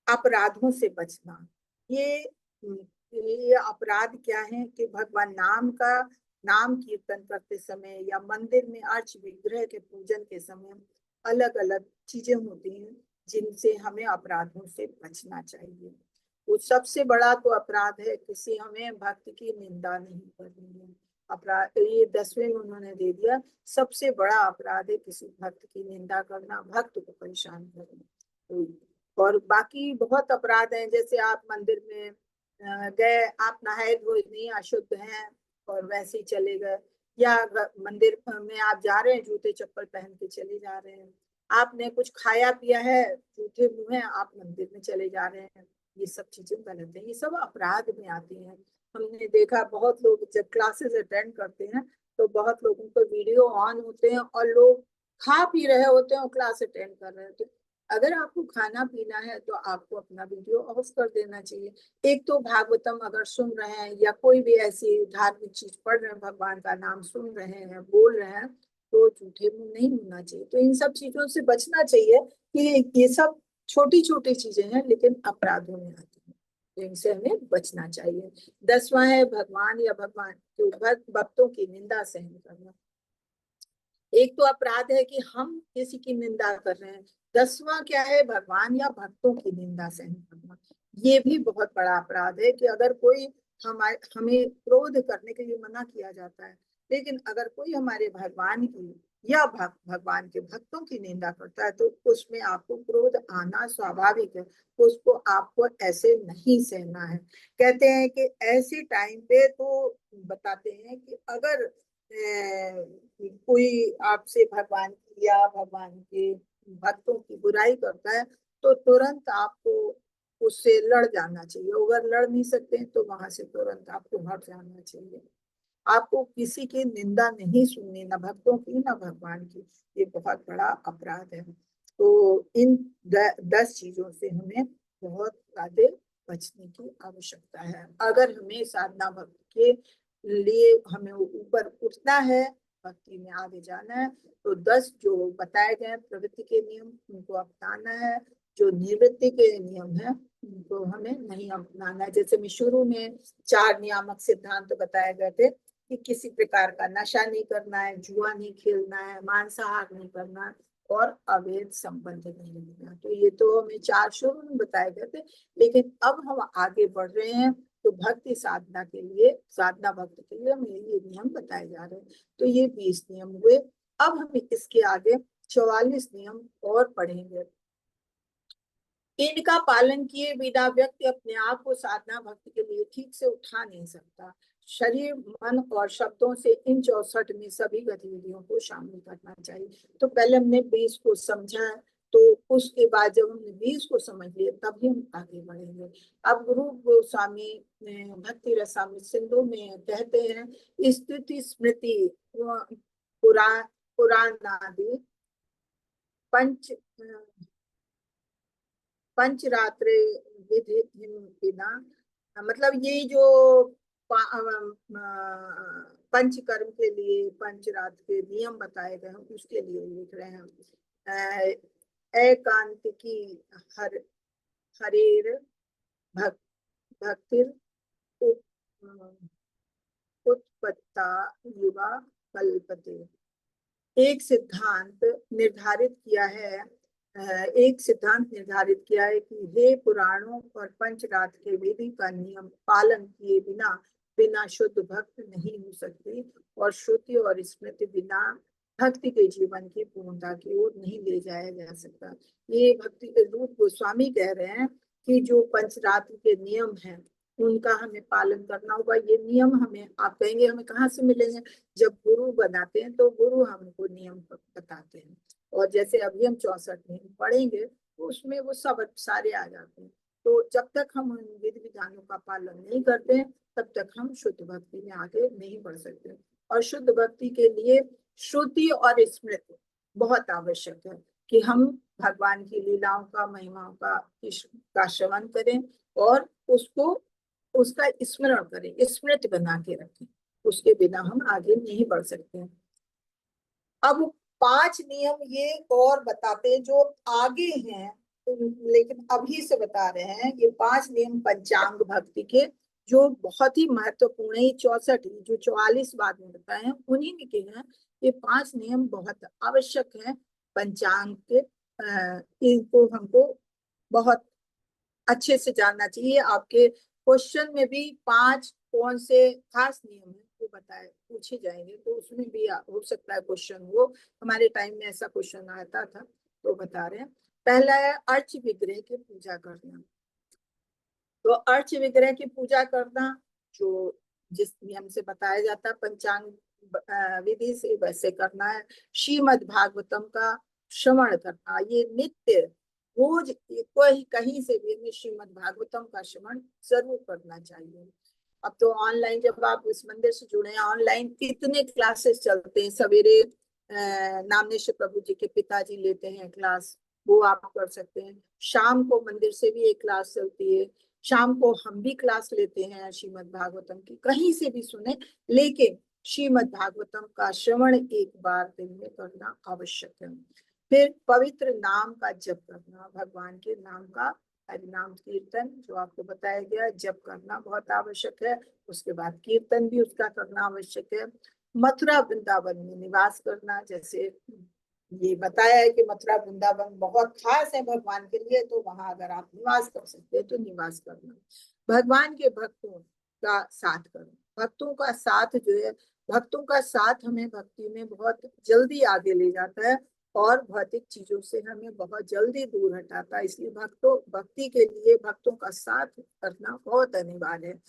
अपराधों से बचना। ये ये अपराध क्या है कि भगवान नाम कीर्तन करते समय या मंदिर में अर्च विग्रह के पूजन के समय अलग अलग चीजें होती हैं जिनसे हमें अपराधों से बचना चाहिए। वो सबसे बड़ा तो अपराध है किसी हमें भक्त की निंदा नहीं करनी है। अपराध ये 10वें में उन्होंने दे दिया, सबसे बड़ा अपराध है किसी भक्त की निंदा करना, भक्त को परेशान करना। और बाकी बहुत अपराध हैं, जैसे आप मंदिर में गए, आप नहाए धोए नहीं, अशुद्ध हैं और वैसे ही चले गए, या मंदिर में आप जा रहे हैं जूते चप्पल पहन के चले जा रहे हैं, आपने कुछ खाया पिया है, जूठे मुंह है आप मंदिर में चले जा रहे हैं, ये सब चीजें गलत है, ये सब अपराध में आती हैं। हमने देखा बहुत लोग जब क्लासेस अटेंड करते हैं तो बहुत लोगों को वीडियो ऑन होते हैं और लोग खा पी रहे होते हैं और क्लास अटेंड कर रहे होते हैं। अगर आपको खाना पीना है तो आपको अपना वीडियो ऑफ कर देना चाहिए। एक तो भागवतम अगर सुन रहे हैं या कोई भी ऐसी धार्मिक चीज पढ़ रहे हैं, भगवान का नाम सुन रहे हैं, बोल रहे हैं, तो झूठे मुंह नहीं होना चाहिए। तो इन सब चीजों से बचना चाहिए कि ये सब छोटी छोटी चीजें हैं लेकिन अपराधों में आती हैं, तो इनसे हमें बचना चाहिए। 10वां है भगवान या भगवान के भक्तों की निंदा सहन करना। एक तो अपराध है कि हम किसी की निंदा कर रहे हैं, 10वां क्या है, भगवान या भक्तों की निंदा सहन करना। ये भी बहुत बड़ा अपराध है कि अगर कोई हमें क्रोध करने के लिए मना किया जाता है, लेकिन अगर कोई हमारे भगवान की या भगवान के भक्तों की निंदा करता है तो उसमें आपको क्रोध आना स्वाभाविक है, उसको आपको ऐसे नहीं सहना है। कहते हैं कि ऐसे टाइम पे तो बताते हैं कि अगर कोई आपसे भगवान की या भगवान के भक्तों की बुराई करता है तो तुरंत आपको उससे लड़ जाना चाहिए। अगर लड़ नहीं सकते तो वहां से तुरंत आपको हट जाना चाहिए। आपको किसी की निंदा नहीं सुननी, ना भक्तों की ना भगवान की, ये बहुत बड़ा अपराध है। तो इन 10 चीजों से हमें बहुत ज्यादा बचने की आवश्यकता है। अगर हमें साधना भक्ति के लिए हमें ऊपर उठना है, भक्ति में आगे जाना है, तो 10 जो बताए गए प्रवृत्ति के नियम उनको अपनाना है। जो निवृत्ति के नियम है उनको हमें नहीं अपनाना है। जैसे मैं शुरू में 4 नियामक सिद्धांत बताए गए थे कि किसी प्रकार का नशा नहीं करना है, जुआ नहीं खेलना है, मांसाहार नहीं करना है और अवैध संबंध नहीं रखना। तो ये तो हमें 4 शुरू में बताए गए थे, लेकिन अब हम आगे बढ़ रहे हैं तो भक्ति साधना के लिए, साधना भक्त के लिए हमें ये नियम बताए जा रहे हैं। तो ये 20 नियम हुए। अब हम इसके आगे 44 नियम और पढ़ेंगे। इनका पालन किए बिना व्यक्ति अपने आप को साधना भक्ति के लिए ठीक से उठा नहीं सकता। शरीर, मन और शब्दों से इन 64 में सभी गतिविधियों को शामिल करना चाहिए। तो पहले हमने 20 को समझा, तो उसके बाद जब हमने 20 को समझ लिया तभी हम आगे बढ़ेंगे। अब गुरु गोस्वामी भक्ति रसामृत सिंधु में कहते हैं, स्तुति स्मृति पुराण पुराणादि पंच पंचरात्रि विधि बिना, मतलब ये जो पंचकर्म के लिए पंचरात्र के नियम बताए गए हैं उसके लिए लिख रहे हैं। एकांतिकी हर हरेर भक्तिर उत्पत्ता युवा कल्पते। एक सिद्धांत निर्धारित किया है कि हे पुराणों और पंचरात्र के विधि का नियम पालन किए बिना बिना शुद्ध भक्त नहीं हो सकती, और श्रुति और स्मृति बिना भक्ति के जीवन की पूर्णता की ओर नहीं ले जाया जा सकता। ये भक्ति रूप गोस्वामी कह रहे हैं कि जो पंचरात्र के नियम हैं उनका हमें पालन करना होगा। ये नियम हमें, आप कहेंगे हमें कहाँ से मिलेंगे, जब गुरु बनाते हैं तो गुरु हमको नियम बताते हैं, और जैसे अभी हम 64 नियम पढ़ेंगे तो उसमें वो सब सारे आ जाते हैं। तो जब तक हम उन विधि विधानों का पालन नहीं करते हैं तब तक हम शुद्ध भक्ति में आगे नहीं बढ़ सकते। और शुद्ध भक्ति के लिए श्रुति और स्मृति बहुत आवश्यक है कि हम भगवान की लीलाओं का, महिमाओं का श्रवण करें और उसका स्मरण करें, स्मृति बना के रखें। उसके बिना हम आगे नहीं बढ़ सकते हैं। अब 5 नियम ये और बताते हैं जो आगे हैं, लेकिन अभी से बता रहे हैं। ये 5 नियम पंचांग भक्ति के जो बहुत ही महत्वपूर्ण है, 64 जो 44 बाद में बताए हैं उन्हीं में के हैं। ये 5 नियम बहुत आवश्यक है पंचांग के। इनको हमको बहुत अच्छे से जानना चाहिए। आपके क्वेश्चन में भी 5 कौन से खास नियम है वो बताए पूछे जाएंगे, तो उसमें भी हो सकता है क्वेश्चन, वो हमारे टाइम में ऐसा क्वेश्चन आता था तो बता रहे हैं। पहला है अर्च विग्रह की पूजा करना। तो अर्च विग्रह की पूजा करना जो जिस नियम से बताया जाता है पंचांग विधि से वैसे करना है। श्रीमद् भागवतम का श्रवण करना, ये नित्य रोज कोई कहीं से भी हमें श्रीमद् भागवतम का श्रवण जरूर करना चाहिए। अब तो ऑनलाइन, जब आप इस मंदिर से जुड़े हैं, ऑनलाइन इतने क्लासेस चलते हैं। सवेरे नामनेश्वर प्रभु जी के पिताजी लेते हैं क्लास, वो आप कर सकते हैं। शाम को मंदिर से भी एक क्लास चलती है, शाम को हम भी क्लास लेते हैं श्रीमद् भागवतम की। कहीं से भी सुने, लेकिन श्रीमद् भागवतम का श्रवण एक बार दिन में करना आवश्यक है। फिर पवित्र नाम का जप करना, भगवान के नाम का हरिनाम कीर्तन जो आपको बताया गया जप करना बहुत आवश्यक है। उसके बाद कीर्तन भी उसका करना आवश्यक है। मथुरा वृंदावन में निवास करना, जैसे ये बताया है कि मथुरा वृंदावन बहुत खास है भगवान के लिए, तो वहां अगर आप निवास कर सकते हैं तो निवास करना। भगवान के भक्तों का साथ करना, भक्तों का साथ जो है, भक्तों का साथ हमें भक्ति में बहुत जल्दी आगे ले जाता है और भौतिक चीजों से हमें बहुत जल्दी दूर हटाता है। इसलिए भक्ति के लिए भक्तों का साथ करना बहुत अनिवार्य है।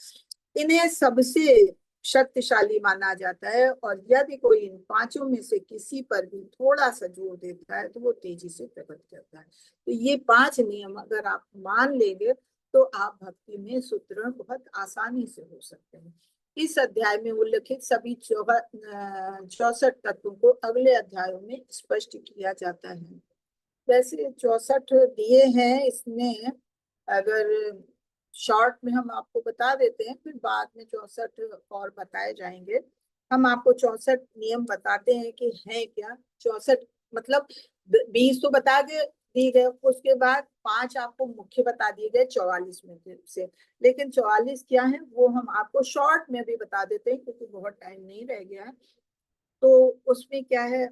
इन्हें सबसे शक्तिशाली माना जाता है, और यदि कोई इन 5 में से किसी पर भी थोड़ा सा जोर देता है तो वो तेजी से प्रकट करता है। तो ये 5 नियम अगर आप मान लेंगे तो आप भक्ति में सुदृढ़ बहुत आसानी से हो सकते हैं। इस अध्याय में उल्लिखित सभी 64 तत्वों को अगले अध्यायों में स्पष्ट किया जाता है। वैसे 64 दिए हैं इसमें, अगर शॉर्ट में हम आपको बता देते हैं, फिर बाद में 64 और बताए जाएंगे। हम आपको 64 नियम बताते हैं कि है क्या। 64 मतलब 20 तो बता दिए गए, उसके बाद 5 आपको मुख्य बता दिए गए 44 में से, लेकिन 44 क्या है वो हम आपको शॉर्ट में भी बता देते हैं क्योंकि बहुत टाइम नहीं रह गया है। तो उसमें क्या है,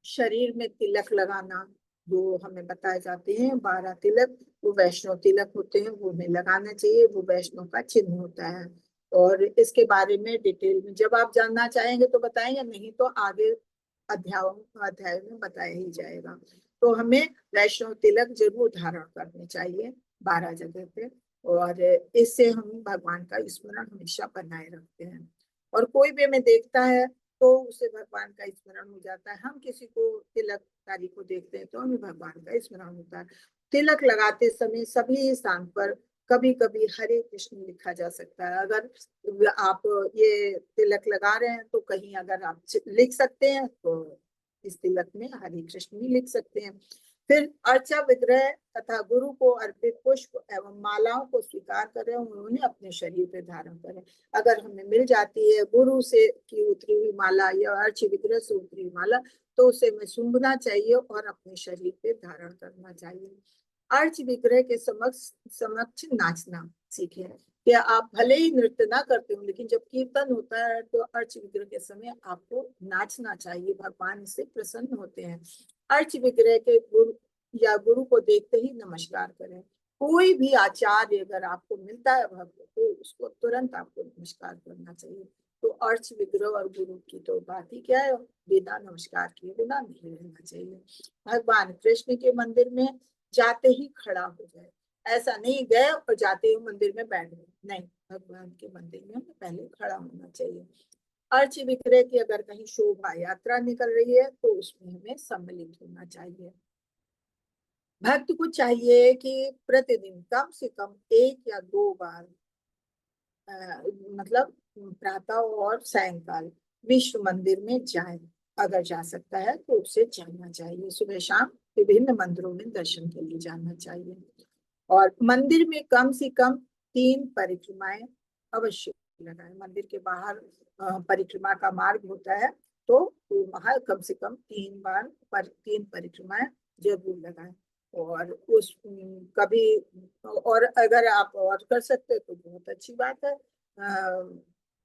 शरीर में तिलक लगाना वो हमें बताए जाते हैं 12 तिलक, वो वैष्णव तिलक होते हैं, वो हमें लगाना चाहिए, वो वैष्णव का चिन्ह होता है। और इसके बारे में डिटेल में जब आप जानना चाहेंगे तो बताएंगे, नहीं तो आगे अध्याय में बताया ही जाएगा। तो हमें वैष्णव तिलक जरूर धारण करने चाहिए 12 जगह पे। और इससे हम भगवान का स्मरण हमेशा बनाए रखते हैं। और कोई भी हमें देखता है तो उसे भगवान का स्मरण हो जाता है। हम किसी को तिलकधारी को देखते हैं तो हमें भगवान का स्मरण होता है। तिलक लगाते समय सभी स्थान पर कभी कभी हरे कृष्ण लिखा जा सकता है। अगर आप ये तिलक लगा रहे हैं तो कहीं अगर आप लिख सकते हैं तो इस तिलक में हरे कृष्ण भी लिख सकते हैं। फिर अर्चा विग्रह तथा गुरु को अर्पित पुष्प एवं मालाओं को स्वीकार करें, उन्होंने अपने शरीर पे धारण करें। अगर हमें मिल जाती है गुरु से की उतरी हुई माला या अर्च विग्रह से उतरी हुई माला तो उसे हमें सूंघना चाहिए और अपने शरीर पे धारण करना चाहिए। अर्च विग्रह के समक्ष समक्ष नाचना सीखे कि आप भले ही नृत्य ना करते हो लेकिन जब कीर्तन होता है तो अर्च विग्रह के समय आपको नाचना चाहिए, भगवान इससे प्रसन्न होते हैं। अर्च विग्रह के गुरु या गुरु को देखते ही नमस्कार करें। कोई भी आचार्य अगर आपको मिलता है भक्त तो उसको तुरंत आपको नमस्कार करना चाहिए। तो अर्च विग्रह और गुरु की तो बात ही क्या है, बिना नमस्कार किए बिना नहीं रहना चाहिए। भगवान कृष्ण के मंदिर में जाते ही खड़ा हो जाए, ऐसा नहीं गए और जाते ही मंदिर में बैठ गए, नहीं, भगवान के मंदिर में हमें पहले खड़ा होना चाहिए। अर्च विग्रह की अगर कहीं शोभा यात्रा निकल रही है तो उसमें हमें सम्मिलित होना चाहिए। भक्त को चाहिए कि प्रतिदिन कम से कम 1 या 2 बार मतलब प्रातः और सायंकाल विश्व मंदिर में जाए। अगर जा सकता है तो उसे जाना चाहिए। सुबह शाम विभिन्न मंदिरों में दर्शन के लिए जाना चाहिए। और मंदिर में कम से कम 3 परिक्रमाएं अवश्य लगाए। मंदिर के बाहर परिक्रमा का मार्ग होता है तो वहां कम से कम 3 परिक्रमाएं जरूर लगाएं। और उस कभी और अगर आप और कर सकते हैं तो बहुत अच्छी बात है।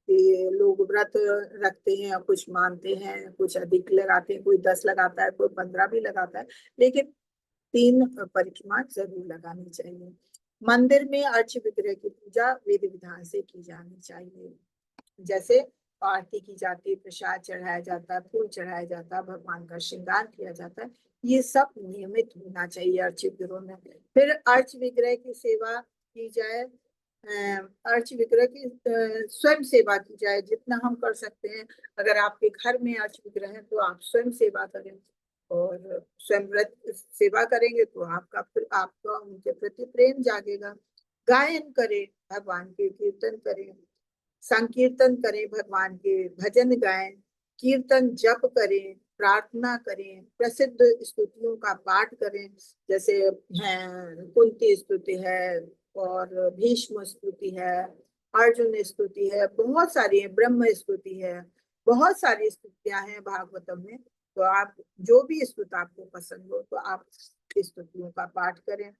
ये लोग व्रत रखते हैं, कुछ मानते हैं, कुछ अधिक लगाते हैं, कोई 10 लगाता है, कोई 15 भी लगाता है, लेकिन 3 परिक्रमा जरूर लगानी चाहिए। मंदिर में अर्च विग्रह की पूजा विधि विधान से की जानी चाहिए। जैसे आरती की जाती है, प्रसाद चढ़ाया जाता है, फूल चढ़ाया जाता है, भगवान का श्रृंगार किया जाता है, ये सब नियमित होना चाहिए अर्च विग्रह में। फिर अर्च विग्रह की सेवा की जाए, अर्च विग्रह की स्वयं सेवा की जाए जितना हम कर सकते हैं। अगर आपके घर में अर्च विग्रह है तो आप स्वयं सेवा करें और स्वयं व्रत सेवा करेंगे तो आपका उनके प्रति प्रेम जागेगा। गायन करें, भगवान के कीर्तन करें, संकीर्तन करें, भगवान के भजन गाएं, कीर्तन जप करें, प्रार्थना करें, प्रसिद्ध स्तुतियों का पाठ करें। जैसे है कुंती स्तुति है और भीष्म स्तुति है, अर्जुन स्तुति है, बहुत सारी है, ब्रह्म स्तुति है, बहुत सारी स्तुतियां हैं भागवतम में। तो आप जो भी स्तुति आपको पसंद हो तो आप स्तुतियों का पाठ करें।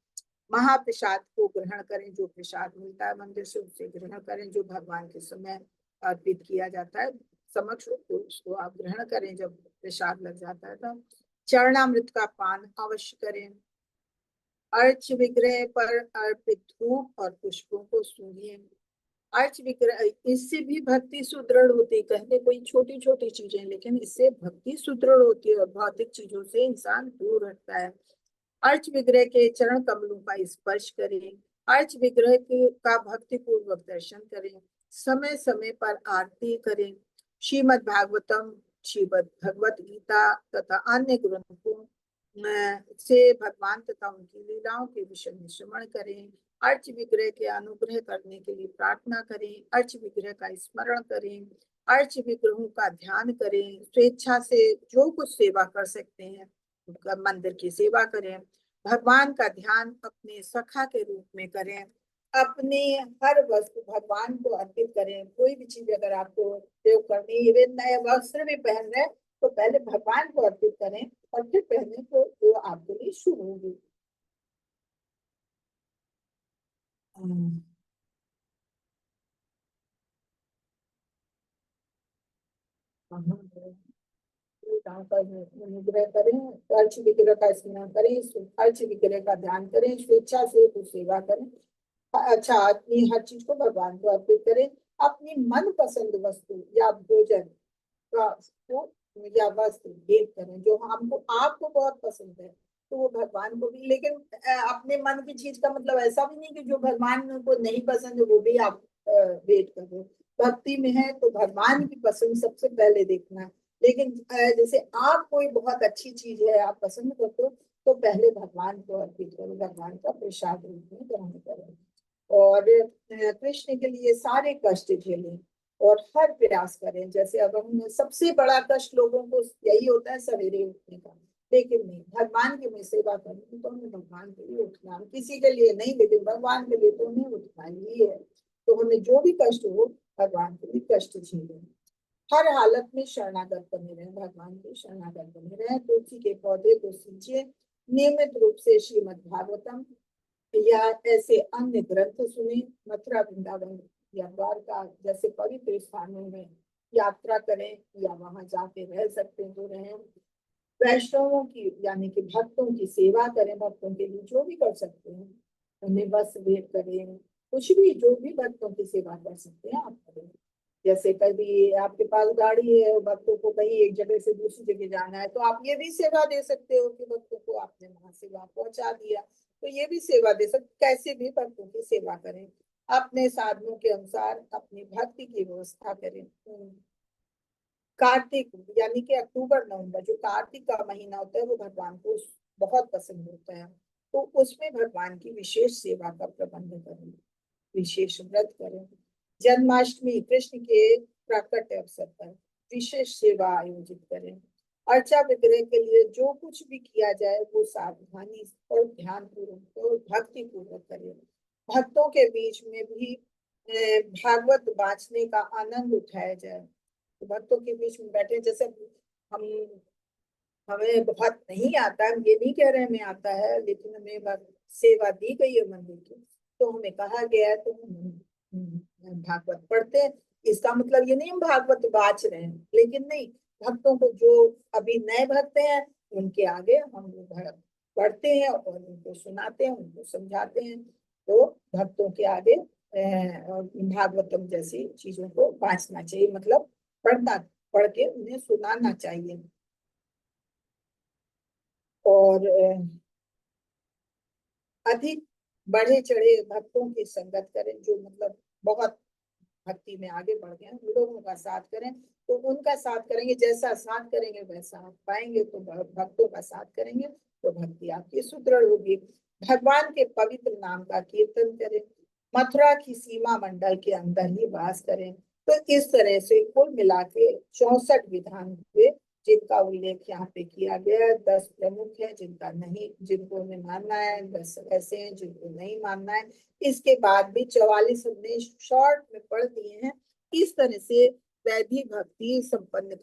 महाप्रसाद को ग्रहण करें, जो प्रसाद मिलता है मंदिर से उसे ग्रहण करें, जो भगवान के समय अर्पित किया जाता है समक्ष तो उसको आप ग्रहण करें। जब प्रसाद लग जाता है तो चरणामृत का पान अवश्य करें। अर्च विग्रह पर अर्पित धूप और पुष्पों को सूंघिए। अर्च विग्रह इससे भी भक्ति सुदृढ़ होती है। कहते कोई छोटी छोटी चीजें, लेकिन इससे भक्ति सुदृढ़ होती है और भौतिक चीजों से इंसान दूर हटता है। अर्च विग्रह के चरण कमलों का स्पर्श करें। अर्च विग्रह का भक्ति पूर्वक दर्शन करें। समय समय पर आरती करें। श्रीमद् भागवतम, श्रीमद् भगवत गीता तथा अन्य ग्रंथों से भगवान तथा उनकी लीलाओं के विषय में श्रवण करें। अर्च विग्रह के अनुग्रह करने के लिए प्रार्थना करें। अर्च विग्रह का स्मरण करें। अर्च विग्रहों का ध्यान करें। स्वेच्छा से जो कुछ सेवा कर सकते हैं मंदिर की सेवा करें। भगवान का ध्यान अपने सखा के रूप में करें। अपने हर वस्तु भगवान को अर्पित करें। कोई भी चीज अगर आपको प्रयोग करनी है, इवन नए वस्त्र भी पहन रहे तो पहले भगवान को अर्पित करें और फिर पहने तो वो आपके लिए शुभ होगी। अनुग्रह करें, अर्च विग्रह का स्मरण करें, अर्च विग्रह का ध्यान करें, स्वेच्छा से कुछ सेवा करें। अच्छा, अपनी हर चीज को भगवान को अर्पित करें। अपनी मन पसंद वस्तु या भोजन का या वस्त्र भेंट करें जो हमको आपको बहुत पसंद है तो वो भगवान को भी, लेकिन अपने मन की चीज का मतलब ऐसा भी नहीं कि जो भगवान को नहीं पसंद है वो भी आप वेट करो। भक्ति में है तो भगवान की पसंद सबसे पहले देखना है। लेकिन जैसे आप कोई बहुत अच्छी चीज है आप पसंद करते हो तो पहले भगवान को अर्पित करो, भगवान का प्रसाद रूप में ग्रहण करो। और कृष्ण के लिए सारे कष्ट झेलें और हर प्रयास करें। जैसे अब हम सबसे बड़ा कष्ट लोगों को यही होता है सवेरे उठने का, लेकिन नहीं, भगवान की मैं सेवा करनी तो हमें भगवान के लिए उठना, किसी के लिए नहीं लेकिन भगवान के लिए तो हमें उठना ही है। तो हमें जो भी कष्ट हो भगवान के लिए कष्ट झेलें। हर हालत में शरणागत बने रहे, भगवान के शरणागत बने रहे। तुलसी के पौधे को सींचे, नियमित रूप से श्रीमद् भागवतम या ऐसे अन्य ग्रंथ सुने, मथुरा वृंदावन या द्वारका जैसे पवित्र स्थानों में यात्रा करें या वहां जाके रह सकते हैं तो रहें। वैष्णवों की यानी कि भक्तों की सेवा करें, भक्तों के लिए जो भी कर सकते हैं, उन्हें बस भेंट करें, कुछ भी जो भी भक्तों की सेवा कर सकते हैं आप करें। जैसे कभी आपके पास गाड़ी है, भक्तों को कहीं एक जगह से दूसरी जगह जाना है तो आप ये भी सेवा दे सकते हो कि भक्तों को आपने वहां से वहां पहुंचा दिया, तो ये भी सेवा दे सकते। कैसे भी भक्तों की सेवा करें, अपने साधनों के अनुसार अपनी भक्ति की व्यवस्था करें। कार्तिक यानी कि अक्टूबर नवंबर जो कार्तिक का महीना होता है वो भगवान को बहुत पसंद होता है, तो उसमें भगवान की विशेष सेवा का प्रबंध करें, विशेष व्रत करें। जन्माष्टमी कृष्ण के प्राकट्य अवसर पर विशेष सेवा आयोजित करें। अर्चा विग्रह के लिए जो कुछ भी किया जाए वो सावधानी और ध्यान पूर्वक और भक्ति पूर्वक करें। भक्तों के बीच में भी भागवत बांचने का आनंद उठाया जाए। भक्तों के बीच में बैठे, जैसे हम हमें बहुत नहीं आता, हम ये नहीं कह रहे हमें आता है, लेकिन हमें सेवा दी गई है मंदिर की तो हमें कहा गया है तो हम भागवत पढ़ते हैं। इसका मतलब ये नहीं हम भागवत बाच रहे हैं, लेकिन नहीं, भक्तों को जो अभी नए भक्त हैं उनके आगे हम पढ़ते हैं और उनको सुनाते हैं, उनको समझाते हैं। तो भक्तों के आगे भागवतम जैसी चीजों को बांचना चाहिए, मतलब पढ़ना, पढ़ के उन्हें सुनाना चाहिए। और अधिक बढ़े चढ़े भक्तों की संगत करें, जो मतलब बहुत भक्ति में आगे बढ़ गए उन लोगों का साथ करें। तो उनका साथ करेंगे, जैसा साथ करेंगे वैसा आप पाएंगे, तो भक्तों का साथ करेंगे तो भक्ति आपकी सुदृढ़ होगी। भगवान के पवित्र नाम का कीर्तन करें, मथुरा की सीमा मंडल के अंदर ही वास करें। तो इस तरह से कुल मिला के 64 विधान हुए जिनका उल्लेख यहाँ पे किया गया है। 10 प्रमुख है जिनका नहीं, जिनको हमें मानना है, 10 ऐसे हैं जिनको नहीं मानना है। इसके बाद भी 44 हमने शॉर्ट में पढ़ दिए हैं। इस तरह से वैदिक भक्ति संपन्न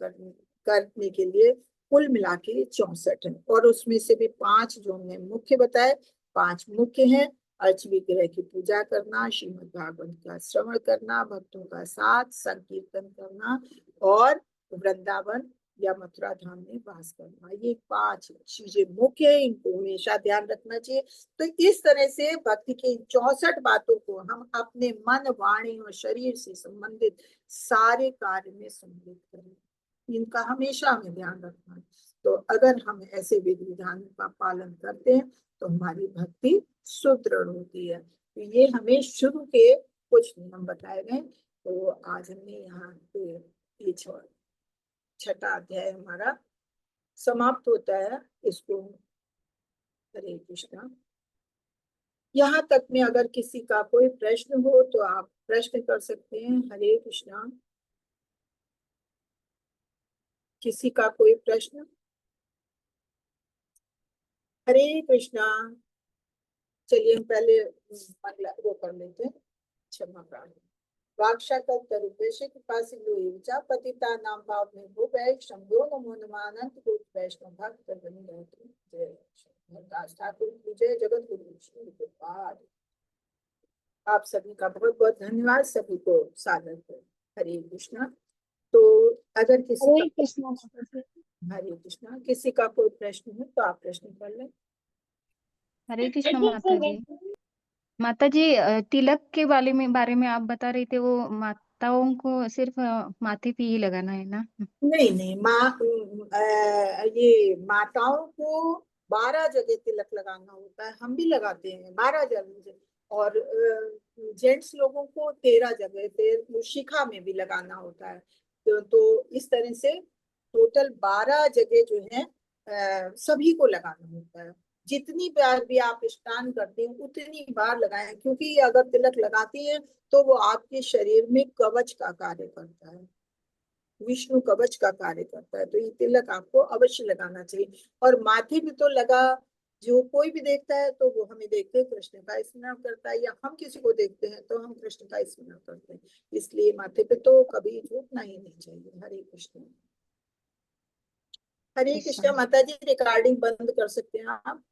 करने के लिए कुल मिला के 64 है, और उसमें से भी 5 जो हमने मुख्य बताए, 5 मुख्य हैं। अर्च विग्रह की पूजा करना, श्रीमद् भागवत का श्रवण करना, भक्तों का साथ संकीर्तन करना और वृंदावन या मथुरा धाम में वास करना, ये 5 चीजें मुख्य है, इनको हमेशा ध्यान रखना चाहिए। तो इस तरह से भक्ति की 64 बातों को हम अपने मन, वाणी और शरीर से संबंधित सारे कार्य में सम्मिलित करें, इनका हमेशा हमें ध्यान रखना है। तो अगर हम ऐसे विधि विधानों का पालन करते हैं तो हमारी भक्ति सुदृढ़ होती है। तो ये हमें शुरू के कुछ नियम बताए गए। तो आज हमने यहाँ पे ये 6ठा अध्याय हमारा समाप्त होता है। इसको हरे कृष्णा। यहाँ तक में अगर किसी का कोई प्रश्न हो तो आप प्रश्न कर सकते हैं। हरे कृष्णा। किसी का कोई प्रश्न? हरे कृष्णा। चलिए हम पहले अगला वो कर लेते हैं। क्षमा प्रार्थना। वाक्शाकल्पतरुभ्यश्च कृपासिन्धु एव च पतितानां पावनेभ्यो वैष्णवेभ्यो नमो नमः। अनंत कोटि वैष्णव भक्त वृंद जय हरदास ठाकुर की जय। जगत गुरु विष्णु प्रपाद। आप सभी का बहुत बहुत धन्यवाद, सभी को सादर है। हरे कृष्णा। तो अगर किसी
हरे
का
कृष्णा माता जी।
हरे कृष्णा, किसी का कोई प्रश्न है तो आप प्रश्न कर लें।
हरे कृष्ण माता जी। माता जी, तिलक के बारे में आप बता रही थे, वो माताओं को सिर्फ माथे पे ही लगाना है ना?
नहीं नहीं, ये माताओं को 12 जगह तिलक लगाना होता है, हम भी लगाते हैं 12 जगह। और जेंट्स लोगों को 13 जगह पे शिखा में भी लगाना होता है। तो इस तरह से टोटल 12 जगह जो है सभी को लगाना होता है। जितनी बार भी आप स्नान करते हैं उतनी बार लगाएं, क्योंकि अगर तिलक लगाती हैं तो वो आपके शरीर में कवच का कार्य करता है, विष्णु कवच का कार्य करता है। तो ये तिलक आपको अवश्य लगाना चाहिए। और माथे भी तो लगा, जो कोई भी देखता है तो वो हमें देख के कृष्ण का स्मरण करता है, या हम किसी को देखते हैं तो हम कृष्ण का स्मरण करते हैं। इसलिए माथे पे तो कभी झुकना ही नहीं चाहिए। हरे कृष्ण। हरे
कृष्ण।
कृष्ण। माता जी रिकॉर्डिंग बंद कर सकते हैं आप।